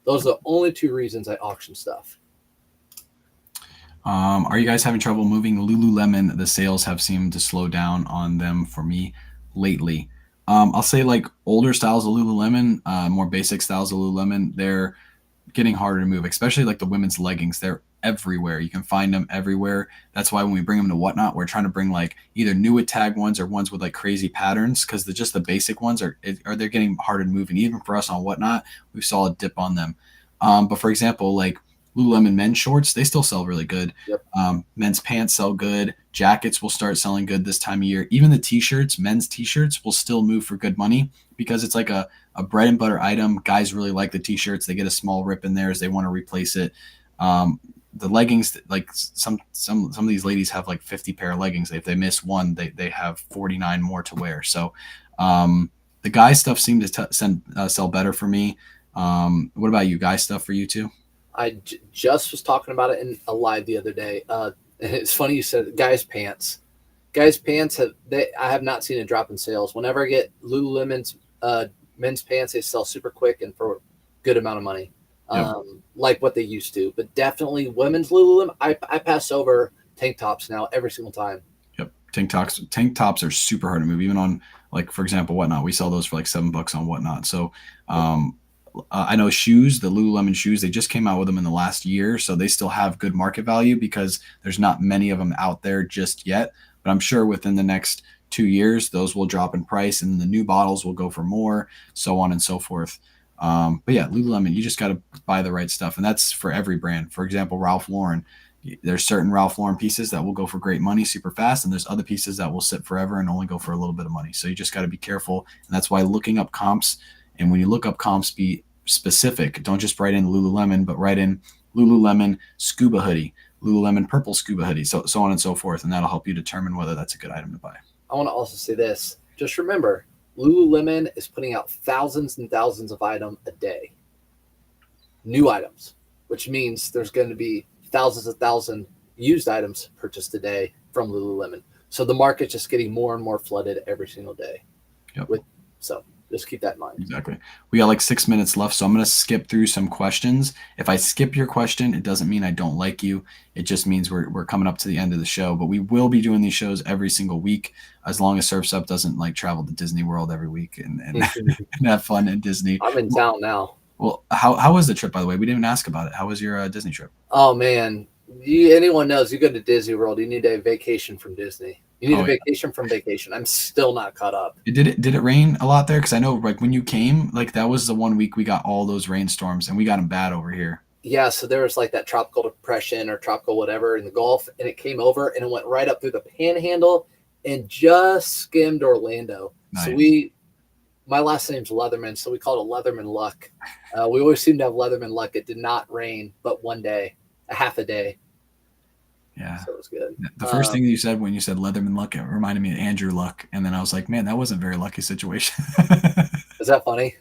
Those are the only two reasons I auction stuff. Are you guys having trouble moving Lululemon? The sales have seemed to slow down on them for me lately. I'll say like older styles of Lululemon, more basic styles of Lululemon, they're getting harder to move, especially like the women's leggings. They're everywhere. You can find them everywhere. That's why when we bring them to Whatnot, we're trying to bring like either new with tag ones or ones with like crazy patterns, because just the basic ones are they're getting harder to move. And even for us on Whatnot, we saw a dip on them. But for example, like Lululemon men's shorts, they still sell really good. Yep. Men's pants sell good. Jackets will start selling good this time of year. Even the t-shirts, men's t-shirts will still move for good money because it's like a bread and butter item. Guys really like the t-shirts. They get a small rip in there as they want to replace it. The leggings, like some of these ladies have like 50 pair of leggings. If they miss one, they have 49 more to wear. So the guy stuff seems to sell better for me. What about you? Guy stuff for you too? I just was talking about it in a live the other day. It's funny you said guys' pants. Guys' pants I have not seen a drop in sales. Whenever I get Lululemon's men's pants, they sell super quick and for a good amount of money, Yep. like what they used to. But definitely women's Lululemon, I pass over tank tops now every single time. Yep. Tank tops are super hard to move. Even on, like, for example, Whatnot, we sell those for like $7 on Whatnot. So I know shoes, the Lululemon shoes, they just came out with them in the last year, so they still have good market value because there's not many of them out there just yet. But I'm sure within the next 2 years, those will drop in price, and the new bottles will go for more, so on and so forth. But yeah, Lululemon, you just got to buy the right stuff, and that's for every brand. For example, Ralph Lauren, there's certain Ralph Lauren pieces that will go for great money super fast, and there's other pieces that will sit forever and only go for a little bit of money. So you just got to be careful, and that's why looking up comps. And when you look up comps, be specific. Don't just write in Lululemon, but write in Lululemon scuba hoodie, Lululemon purple scuba hoodie, so on and so forth. And that'll help you determine whether that's a good item to buy. I want to also say this. Just remember, Lululemon is putting out thousands and thousands of items a day. New items, which means there's going to be thousands used items purchased a day from Lululemon. So the market's just getting more and more flooded every single day. Yep. So just keep that in mind. Exactly. We got like 6 minutes left, so I'm going to skip through some questions. If I skip your question, it doesn't mean I don't like you. It just means we're coming up to the end of the show. But we will be doing these shows every single week, as long as Surfs Up doesn't like travel to Disney World every week and and have fun at Disney. I'm in town now. Well, how was the trip, by the way? We didn't even ask about it. How was your Disney trip? Oh, man. Anyone knows you go to Disney World, you need a vacation from Disney. You need a vacation from vacation. I'm still not caught up. Did it rain a lot there? Because I know like when you came, like that was the 1 week we got all those rainstorms, and we got them bad over here. Yeah, so there was like that tropical depression or tropical whatever in the Gulf, and it came over and it went right up through the Panhandle and just skimmed Orlando. Nice. So my last name's Leatherman, so we called it Leatherman luck. We always seem to have Leatherman luck. It did not rain, but one day, a half a day. Yeah. So it was good. The first thing you said when you said Leatherman luck, it reminded me of Andrew Luck. And then I was like, man, that wasn't a very lucky situation. Is that funny?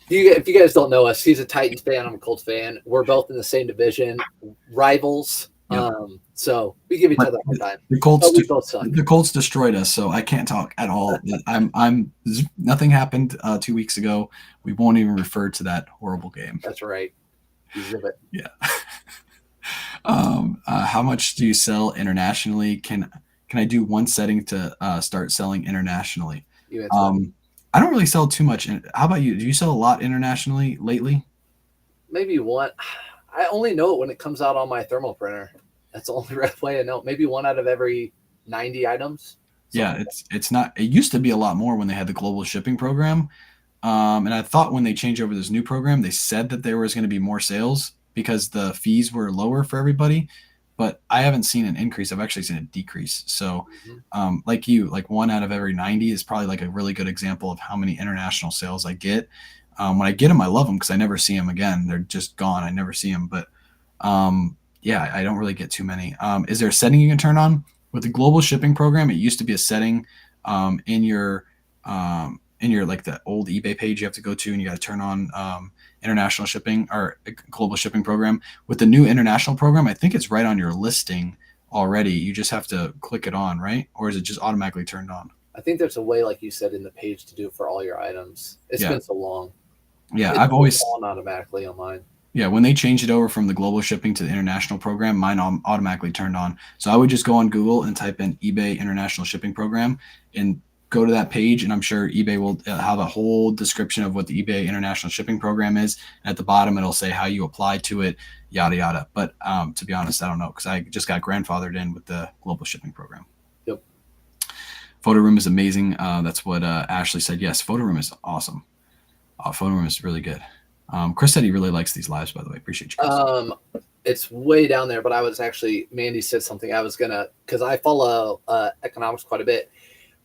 If you guys don't know us, he's a Titans fan. I'm a Colts fan. We're both in the same division, rivals. Yep. So we give each other a hard time. The Colts destroyed us, so I can't talk at all. Nothing happened 2 weeks ago. We won't even refer to that horrible game. That's right. Yeah. How much do you sell internationally? Can I do one setting to start selling internationally? I don't really sell too much. How about you? Do you sell a lot internationally lately? Maybe one. I only know it when it comes out on my thermal printer. That's the only way I know. Maybe one out of every 90 items. Yeah, it's not. It used to be a lot more when they had the global shipping program. And I thought when they changed over this new program, they said that there was going to be more sales because the fees were lower for everybody. But I haven't seen an increase. I've actually seen a decrease. So, like you, like 1 out of every 90 is probably like a really good example of how many international sales I get. When I get them, I love them because I never see them again. They're just gone. I never see them. But yeah, I don't really get too many. Is there a setting you can turn on with the global shipping program? It used to be a setting in your like the old eBay page you have to go to, and you got to turn on international shipping or global shipping program. With the new international program, I think it's right on your listing already. You just have to click it on, right? Or is it just automatically turned on? I think there's a way, like you said, in the page to do it for all your items. It's been so long. Yeah, it's I've always on automatically on mine. Yeah, when they changed it over from the global shipping to the international program, mine automatically turned on. So I would just go on Google and type in eBay international shipping program and go to that page, and I'm sure eBay will have a whole description of what the eBay international shipping program is. And at the bottom, it'll say how you apply to it, yada yada. But to be honest, I don't know because I just got grandfathered in with the global shipping program. Yep. Photo room is amazing. That's what Ashley said. Yes, photo room is awesome. Photo room is really good. Chris said he really likes these lives, by the way. Appreciate you, Chris. It's way down there, but I was actually, Mandy said something I was gonna, because I follow economics quite a bit.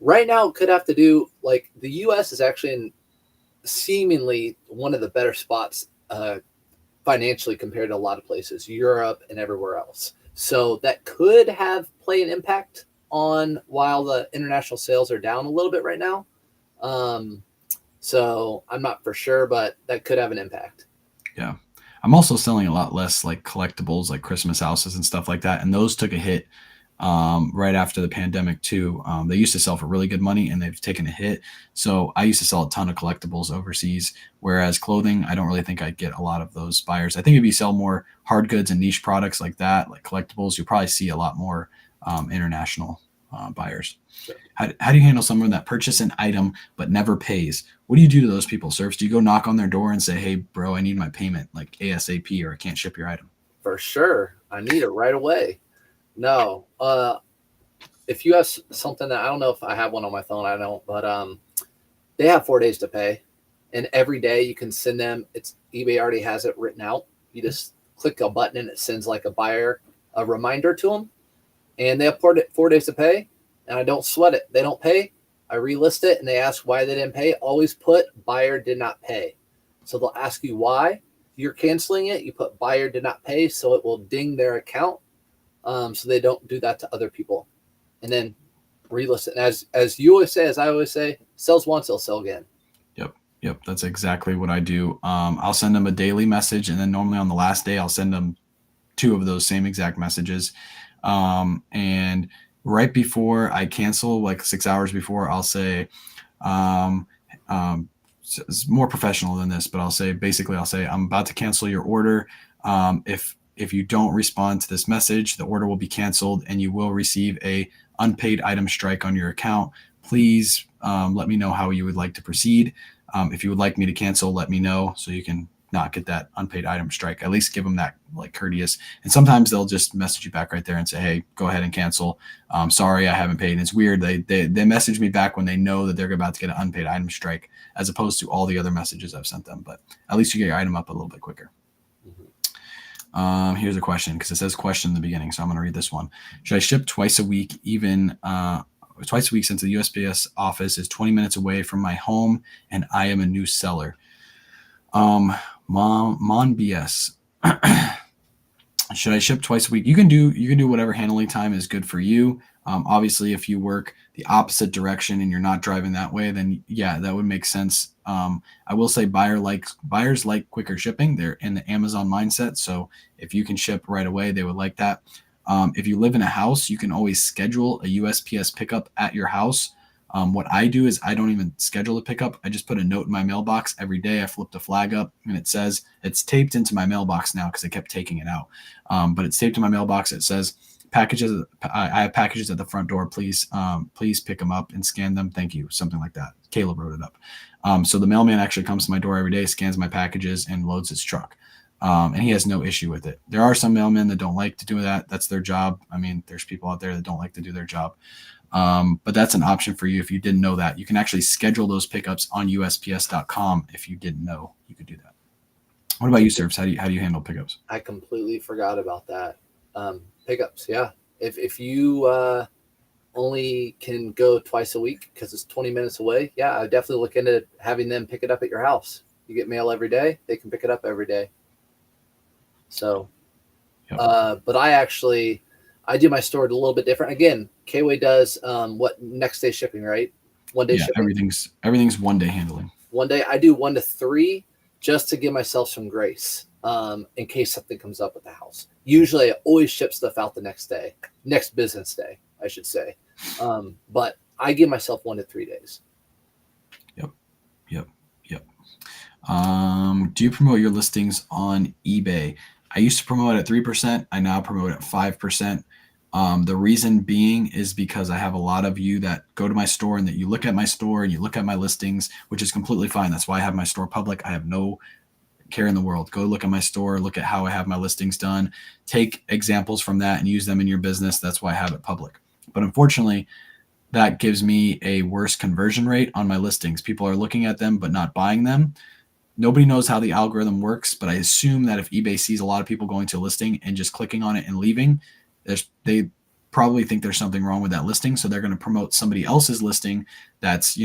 Right now, it could have to do, like, the U.S. is actually in seemingly one of the better spots financially compared to a lot of places, Europe and everywhere else. So that could have played an impact on while the international sales are down a little bit right now. So I'm not for sure, but that could have an impact. Yeah. I'm also selling a lot less like collectibles, like Christmas houses and stuff like that. And those took a hit right after the pandemic too. They used to sell for really good money and they've taken a hit. So I used to sell a ton of collectibles overseas, whereas clothing, I don't really think I'd get a lot of those buyers. I think if you sell more hard goods and niche products like that, like collectibles, you'll probably see a lot more international buyers. Sure. How do you handle someone that purchases an item but never pays? What do you do to those people, Surfs? Do you go knock on their door and say, hey, bro, I need my payment like ASAP or I can't ship your item? For sure. I need it right away. No. If you have something that I don't know if I have one on my phone, I don't, but they have 4 days to pay. And every day you can send them, it's eBay already has it written out. You just click a button and it sends like a buyer a reminder to them. And they have 4 days to pay. And I don't sweat it. They don't pay. I relist it and they ask why they didn't pay. Always put buyer did not pay. So they'll ask you why. If you're canceling it, you put buyer did not pay, so it will ding their account. So they don't do that to other people. And then relist it. And as you always say, as I always say, sells once, they'll sell again. Yep. That's exactly what I do. I'll send them a daily message, and then normally on the last day, I'll send them 2 of those same exact messages. And right before I cancel, like 6 hours before, I'll say, it's more professional than this, but I'll say, I'm about to cancel your order. If you don't respond to this message, the order will be canceled and you will receive a unpaid item strike on your account. Please let me know how you would like to proceed. If you would like me to cancel, let me know so you can not get that unpaid item strike. At least give them that like courteous. And sometimes they'll just message you back right there and say, hey, go ahead and cancel. Sorry, I haven't paid. And it's weird. They message me back when they know that they're about to get an unpaid item strike, as opposed to all the other messages I've sent them. But at least you get your item up a little bit quicker. Here's a question, because it says question in the beginning. So I'm going to read this one. Should I ship twice a week, twice a week, since the USPS office is 20 minutes away from my home and I am a new seller? Mon BS. Should I ship twice a week? You can do whatever handling time is good for you. Obviously, if you work the opposite direction and you're not driving that way, then yeah, that would make sense. I will say buyers like quicker shipping. They're in the Amazon mindset. So if you can ship right away, they would like that. If you live in a house, you can always schedule a USPS pickup at your house. What I do is I don't even schedule a pickup. I just put a note in my mailbox every day. I flipped a flag up and it says, it's taped into my mailbox now because I kept taking it out. But it's taped in my mailbox. It says, packages. I have packages at the front door. Please pick them up and scan them. Thank you. Something like that. Caleb wrote it up. So the mailman actually comes to my door every day, scans my packages and loads his truck. And he has no issue with it. There are some mailmen that don't like to do that. That's their job. I mean, there's people out there that don't like to do their job. But that's an option for you if you didn't know that. You can actually schedule those pickups on USPS.com if you didn't know you could do that. What about you, Surfs? How do you handle pickups? I completely forgot about that. Pickups, yeah. If you only can go twice a week because it's 20 minutes away, yeah, I definitely look into having them pick it up at your house. You get mail every day, they can pick it up every day. So, but I do my store a little bit different. Again, Kayway does what, next day shipping, right? 1 day shipping. Everything's 1 day handling. 1 day. I do 1 to 3 just to give myself some grace in case something comes up at the house. Usually I always ship stuff out the next day, next business day, I should say. But I give myself 1 to 3 days. Yep. Do you promote your listings on eBay? I used to promote at 3%. I now promote at 5%. The reason being is because I have a lot of you that go to my store and that you look at my store and you look at my listings, which is completely fine. That's why I have my store public. I have no care in the world. Go look at my store, look at how I have my listings done, take examples from that and use them in your business. That's why I have it public. But unfortunately, that gives me a worse conversion rate on my listings. People are looking at them but not buying them. Nobody knows how the algorithm works, but I assume that if eBay sees a lot of people going to a listing and just clicking on it and leaving, they probably think there's something wrong with that listing. So they're going to promote somebody else's listing that's,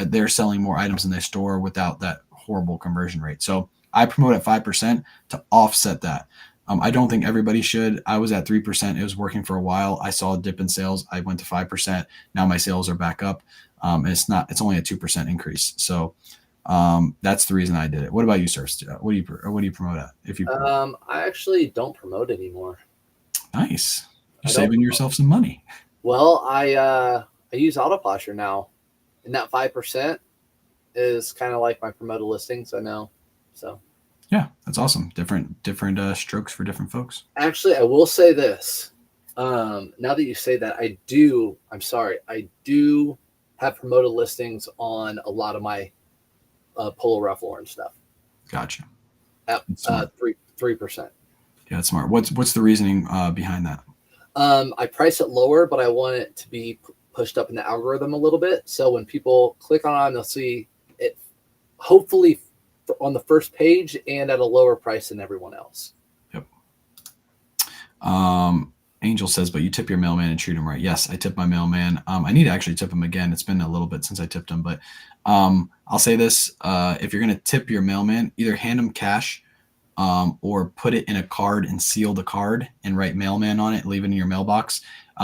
they're selling more items in their store without that horrible conversion rate. So I promote at 5% to offset that. I don't think everybody should. I was at 3%. It was working for a while. I saw a dip in sales. I went to 5%. Now my sales are back up. It's only a 2% increase. So that's the reason I did it. What about you, Surfs? What do you promote at? I actually don't promote anymore. Nice. You're saving yourself some money. Well, I use Autopasher now, and that 5% is kind of like my promoted listings. I know. So yeah, that's awesome. Different strokes for different folks. Actually, I will say this. Now that you say that, I do have promoted listings on a lot of my Polo Ralph Lauren stuff. Gotcha. At 3%. Yeah, that's smart. What's the reasoning behind that? I price it lower, but I want it to be pushed up in the algorithm a little bit. So when people click on it, they'll see it hopefully on the first page and at a lower price than everyone else. Yep. Angel says, but you tip your mailman and treat him right. Yes, I tip my mailman. I need to actually tip him again. It's been a little bit since I tipped him, but I'll say this. If you're going to tip your mailman, either hand him cash or put it in a card and seal the card and write mailman on it, leave it in your mailbox.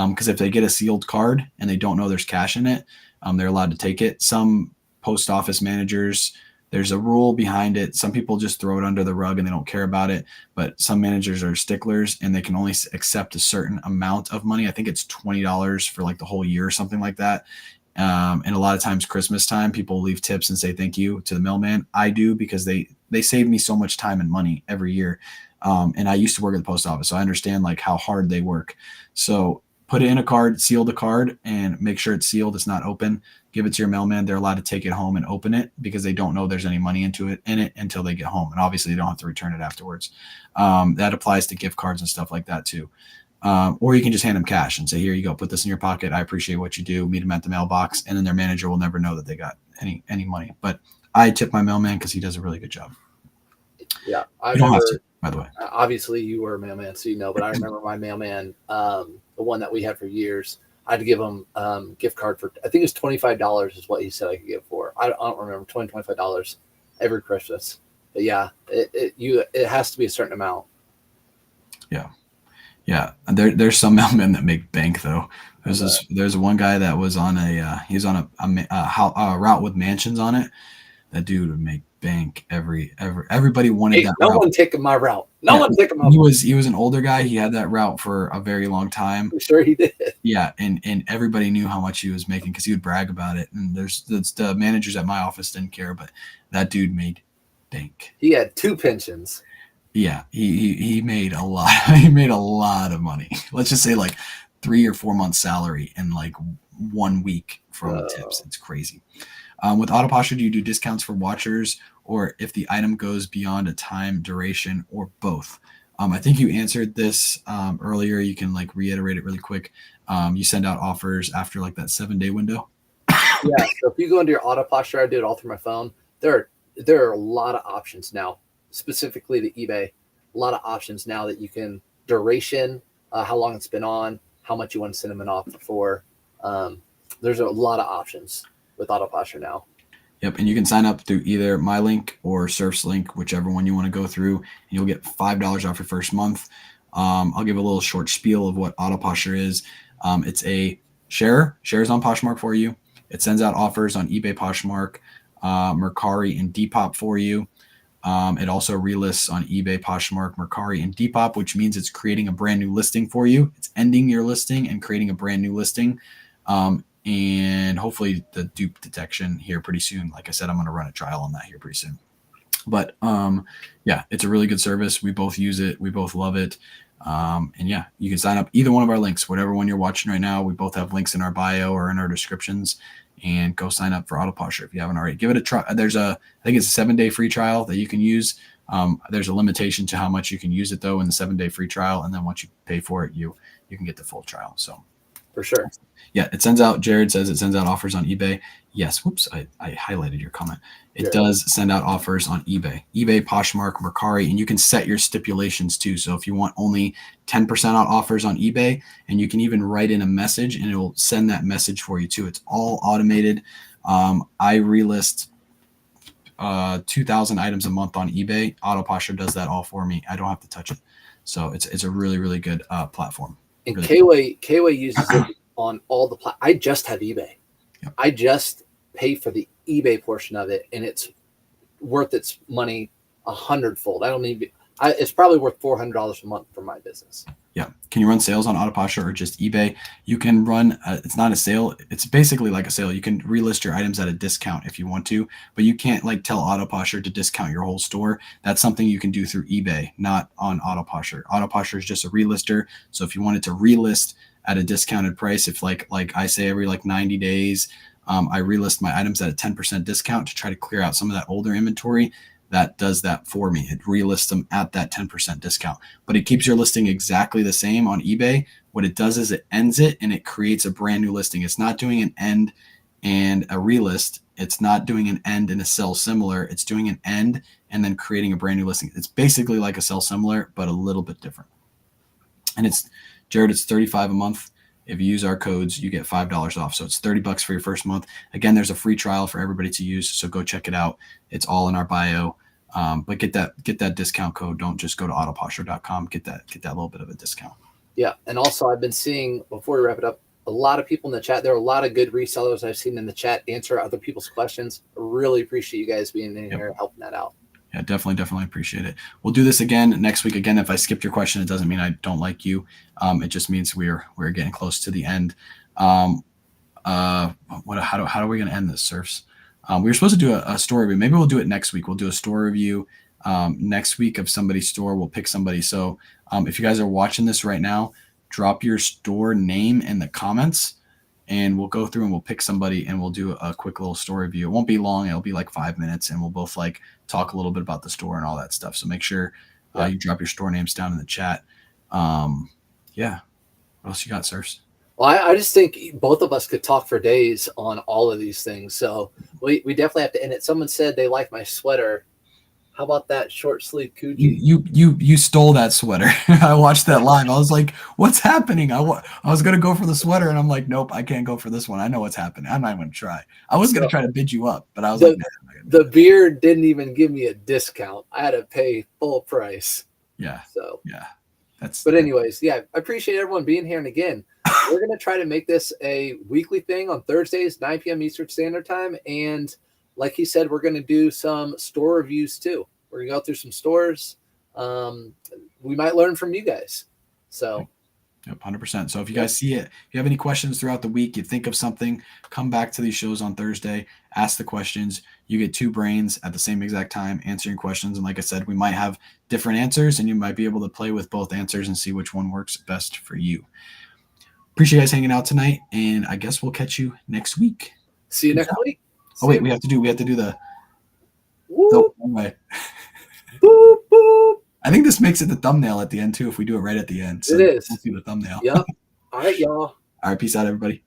Because if they get a sealed card and they don't know there's cash in it, they're allowed to take it. Some post office managers, there's a rule behind it. Some people just throw it under the rug and they don't care about it. But some managers are sticklers and they can only accept a certain amount of money. I think it's $20 for like the whole year or something like that. And a lot of times Christmas time, people leave tips and say thank you to the mailman. I do because they save me so much time and money every year. And I used to work at the post office, so I understand like how hard they work. So put it in a card, seal the card, and make sure it's sealed. It's not open. Give it to your mailman. They're allowed to take it home and open it because they don't know there's any money in it until they get home. And obviously they don't have to return it afterwards. That applies to gift cards and stuff like that too. Or you can just hand them cash and say, here you go, put this in your pocket. I appreciate what you do. Meet them at the mailbox. And then their manager will never know that they got any money. But I tip my mailman because he does a really good job. Yeah. You don't have to, by the way. Obviously you were a mailman, so you know, but I remember my mailman, the one that we had for years, I had to give him gift card for, I think it was $25 is what he said I could get for. I don't remember, $25 every Christmas. But yeah, it has to be a certain amount. Yeah. Yeah, there's some mailmen that make bank though. There's one guy that was on he's on a route with mansions on it. That dude would make bank everybody wanted that. No route. one taking my route. No one taking my. He was an older guy. He had that route for a very long time. I'm sure he did. Yeah, and everybody knew how much he was making because he would brag about it. And the managers at my office didn't care, but that dude made bank. He had 2 pensions. Yeah, he made a lot. He made a lot of money. Let's just say like 3 or 4 months salary in like 1 week from tips. It's crazy. With Autopasher, do you do discounts for watchers or if the item goes beyond a time duration or both? I think you answered this earlier. You can like reiterate it really quick. You send out offers after like that 7-day window. Yeah. So if you go into your auto posture, I do it all through my phone. There are a lot of options now, specifically to eBay. A lot of options now that you can duration, how long it's been on, how much you want to send them an offer for. There's a lot of options with auto posture now. Yep, and you can sign up through either my link or Surf's link, whichever one you want to go through, and you'll get $5 off your first month. I'll give a little short spiel of what auto posture is. It's a shares on Poshmark for you. It sends out offers on eBay, Poshmark, Mercari, and Depop for you. It also relists on eBay, Poshmark, Mercari, and Depop, which means it's creating a brand new listing for you. It's ending your listing and creating a brand new listing. And hopefully the dupe detection here pretty soon. Like I said, I'm going to run a trial on that here pretty soon. But yeah, it's a really good service. We both use it. We both love it. And yeah, you can sign up either one of our links, whatever one you're watching right now. We both have links in our bio or in our descriptions, and go sign up for auto posture if you haven't already. Give it a try. I think it's a 7-day free trial that you can use. There's a limitation to how much you can use it though in the 7-day free trial. And then once you pay for it, you can get the full trial. So For sure. yeah, it sends out, Jared says it sends out offers on eBay. Yes, whoops, I highlighted your comment. It does send out offers on eBay, Poshmark, Mercari, and you can set your stipulations too. So if you want only 10% out offers on eBay, and you can even write in a message and it will send that message for you too. It's all automated. I relist 2,000 items a month on eBay. Auto Posture does that all for me. I don't have to touch it. So it's a really, really good platform. And really Kayway uses it on all the I just have eBay. Yep. I just pay for the eBay portion of it, and it's worth its money 100-fold. I don't need. It's probably worth $400 a month for my business. Yeah. Can you run sales on Auto Posture or just eBay? You can run. It's not a sale. It's basically like a sale. You can relist your items at a discount if you want to, but you can't like tell Auto Posture to discount your whole store. That's something you can do through eBay, not on Auto Posture. Auto Posture is just a relister. So if you wanted to relist at a discounted price, if like I say every like 90 days, I relist my items at a 10% discount to try to clear out some of that older inventory. That does that for me. It relists them at that 10% discount, but it keeps your listing exactly the same on eBay. What it does is it ends it and it creates a brand new listing. It's not doing an end and a relist. It's not doing an end and a sell similar. It's doing an end and then creating a brand new listing. It's basically like a sell similar, but a little bit different. And it's, Jared, it's $35 a month. If you use our codes, you get $5 off. So it's $30 for your first month. Again, there's a free trial for everybody to use. So go check it out. It's all in our bio. But get that discount code. Don't just go to autoposture.com. Get that little bit of a discount. Yeah. And also I've been seeing, before we wrap it up, a lot of people in the chat. There are a lot of good resellers I've seen in the chat answer other people's questions. I really appreciate you guys being in here helping that out. Yeah, definitely appreciate it. We'll do this again next week. Again, if I skipped your question, it doesn't mean I don't like you. It just means we're getting close to the end. How are we going to end this, Surfs? We were supposed to do a store review. Maybe we'll do it next week. We'll do a store review next week of somebody's store. We'll pick somebody. So if you guys are watching this right now, drop your store name in the comments, and we'll go through and we'll pick somebody and we'll do a quick little store review. It won't be long. It'll be like 5 minutes, and we'll both like talk a little bit about the store and all that stuff. So make sure you drop your store names down in the chat. Yeah. What else you got, Surfs? Well, I just think both of us could talk for days on all of these things. So we definitely have to end it. Someone said they like my sweater. How about that short sleeve Kuji? You stole that sweater. I watched that live. I was like, what's happening? I was going to go for the sweater, and I'm like, nope, I can't go for this one. I know what's happening. I'm not going to try. I was going to try to bid you up, but I was like, the beard didn't even give me a discount. I had to pay full price. Yeah. So yeah. But anyways, yeah, I appreciate everyone being here. And again, we're going to try to make this a weekly thing on Thursdays, 9 p.m. Eastern Standard Time. And like he said, we're going to do some store reviews too. We're going to go through some stores. We might learn from you guys. So, yep, 100%. So if you guys see it, if you have any questions throughout the week, you think of something, come back to these shows on Thursday, ask the questions. You get 2 brains at the same exact time answering questions. And like I said, we might have different answers, and you might be able to play with both answers and see which one works best for you. Appreciate you guys hanging out tonight, and I guess we'll catch you next week. See you next week. Oh wait, we have to do the whoop. one way. Boop, boop. I think this makes it the thumbnail at the end too if we do it right at the end. So It is. we'll see the thumbnail. Yep. All right, y'all. All right, peace out, everybody.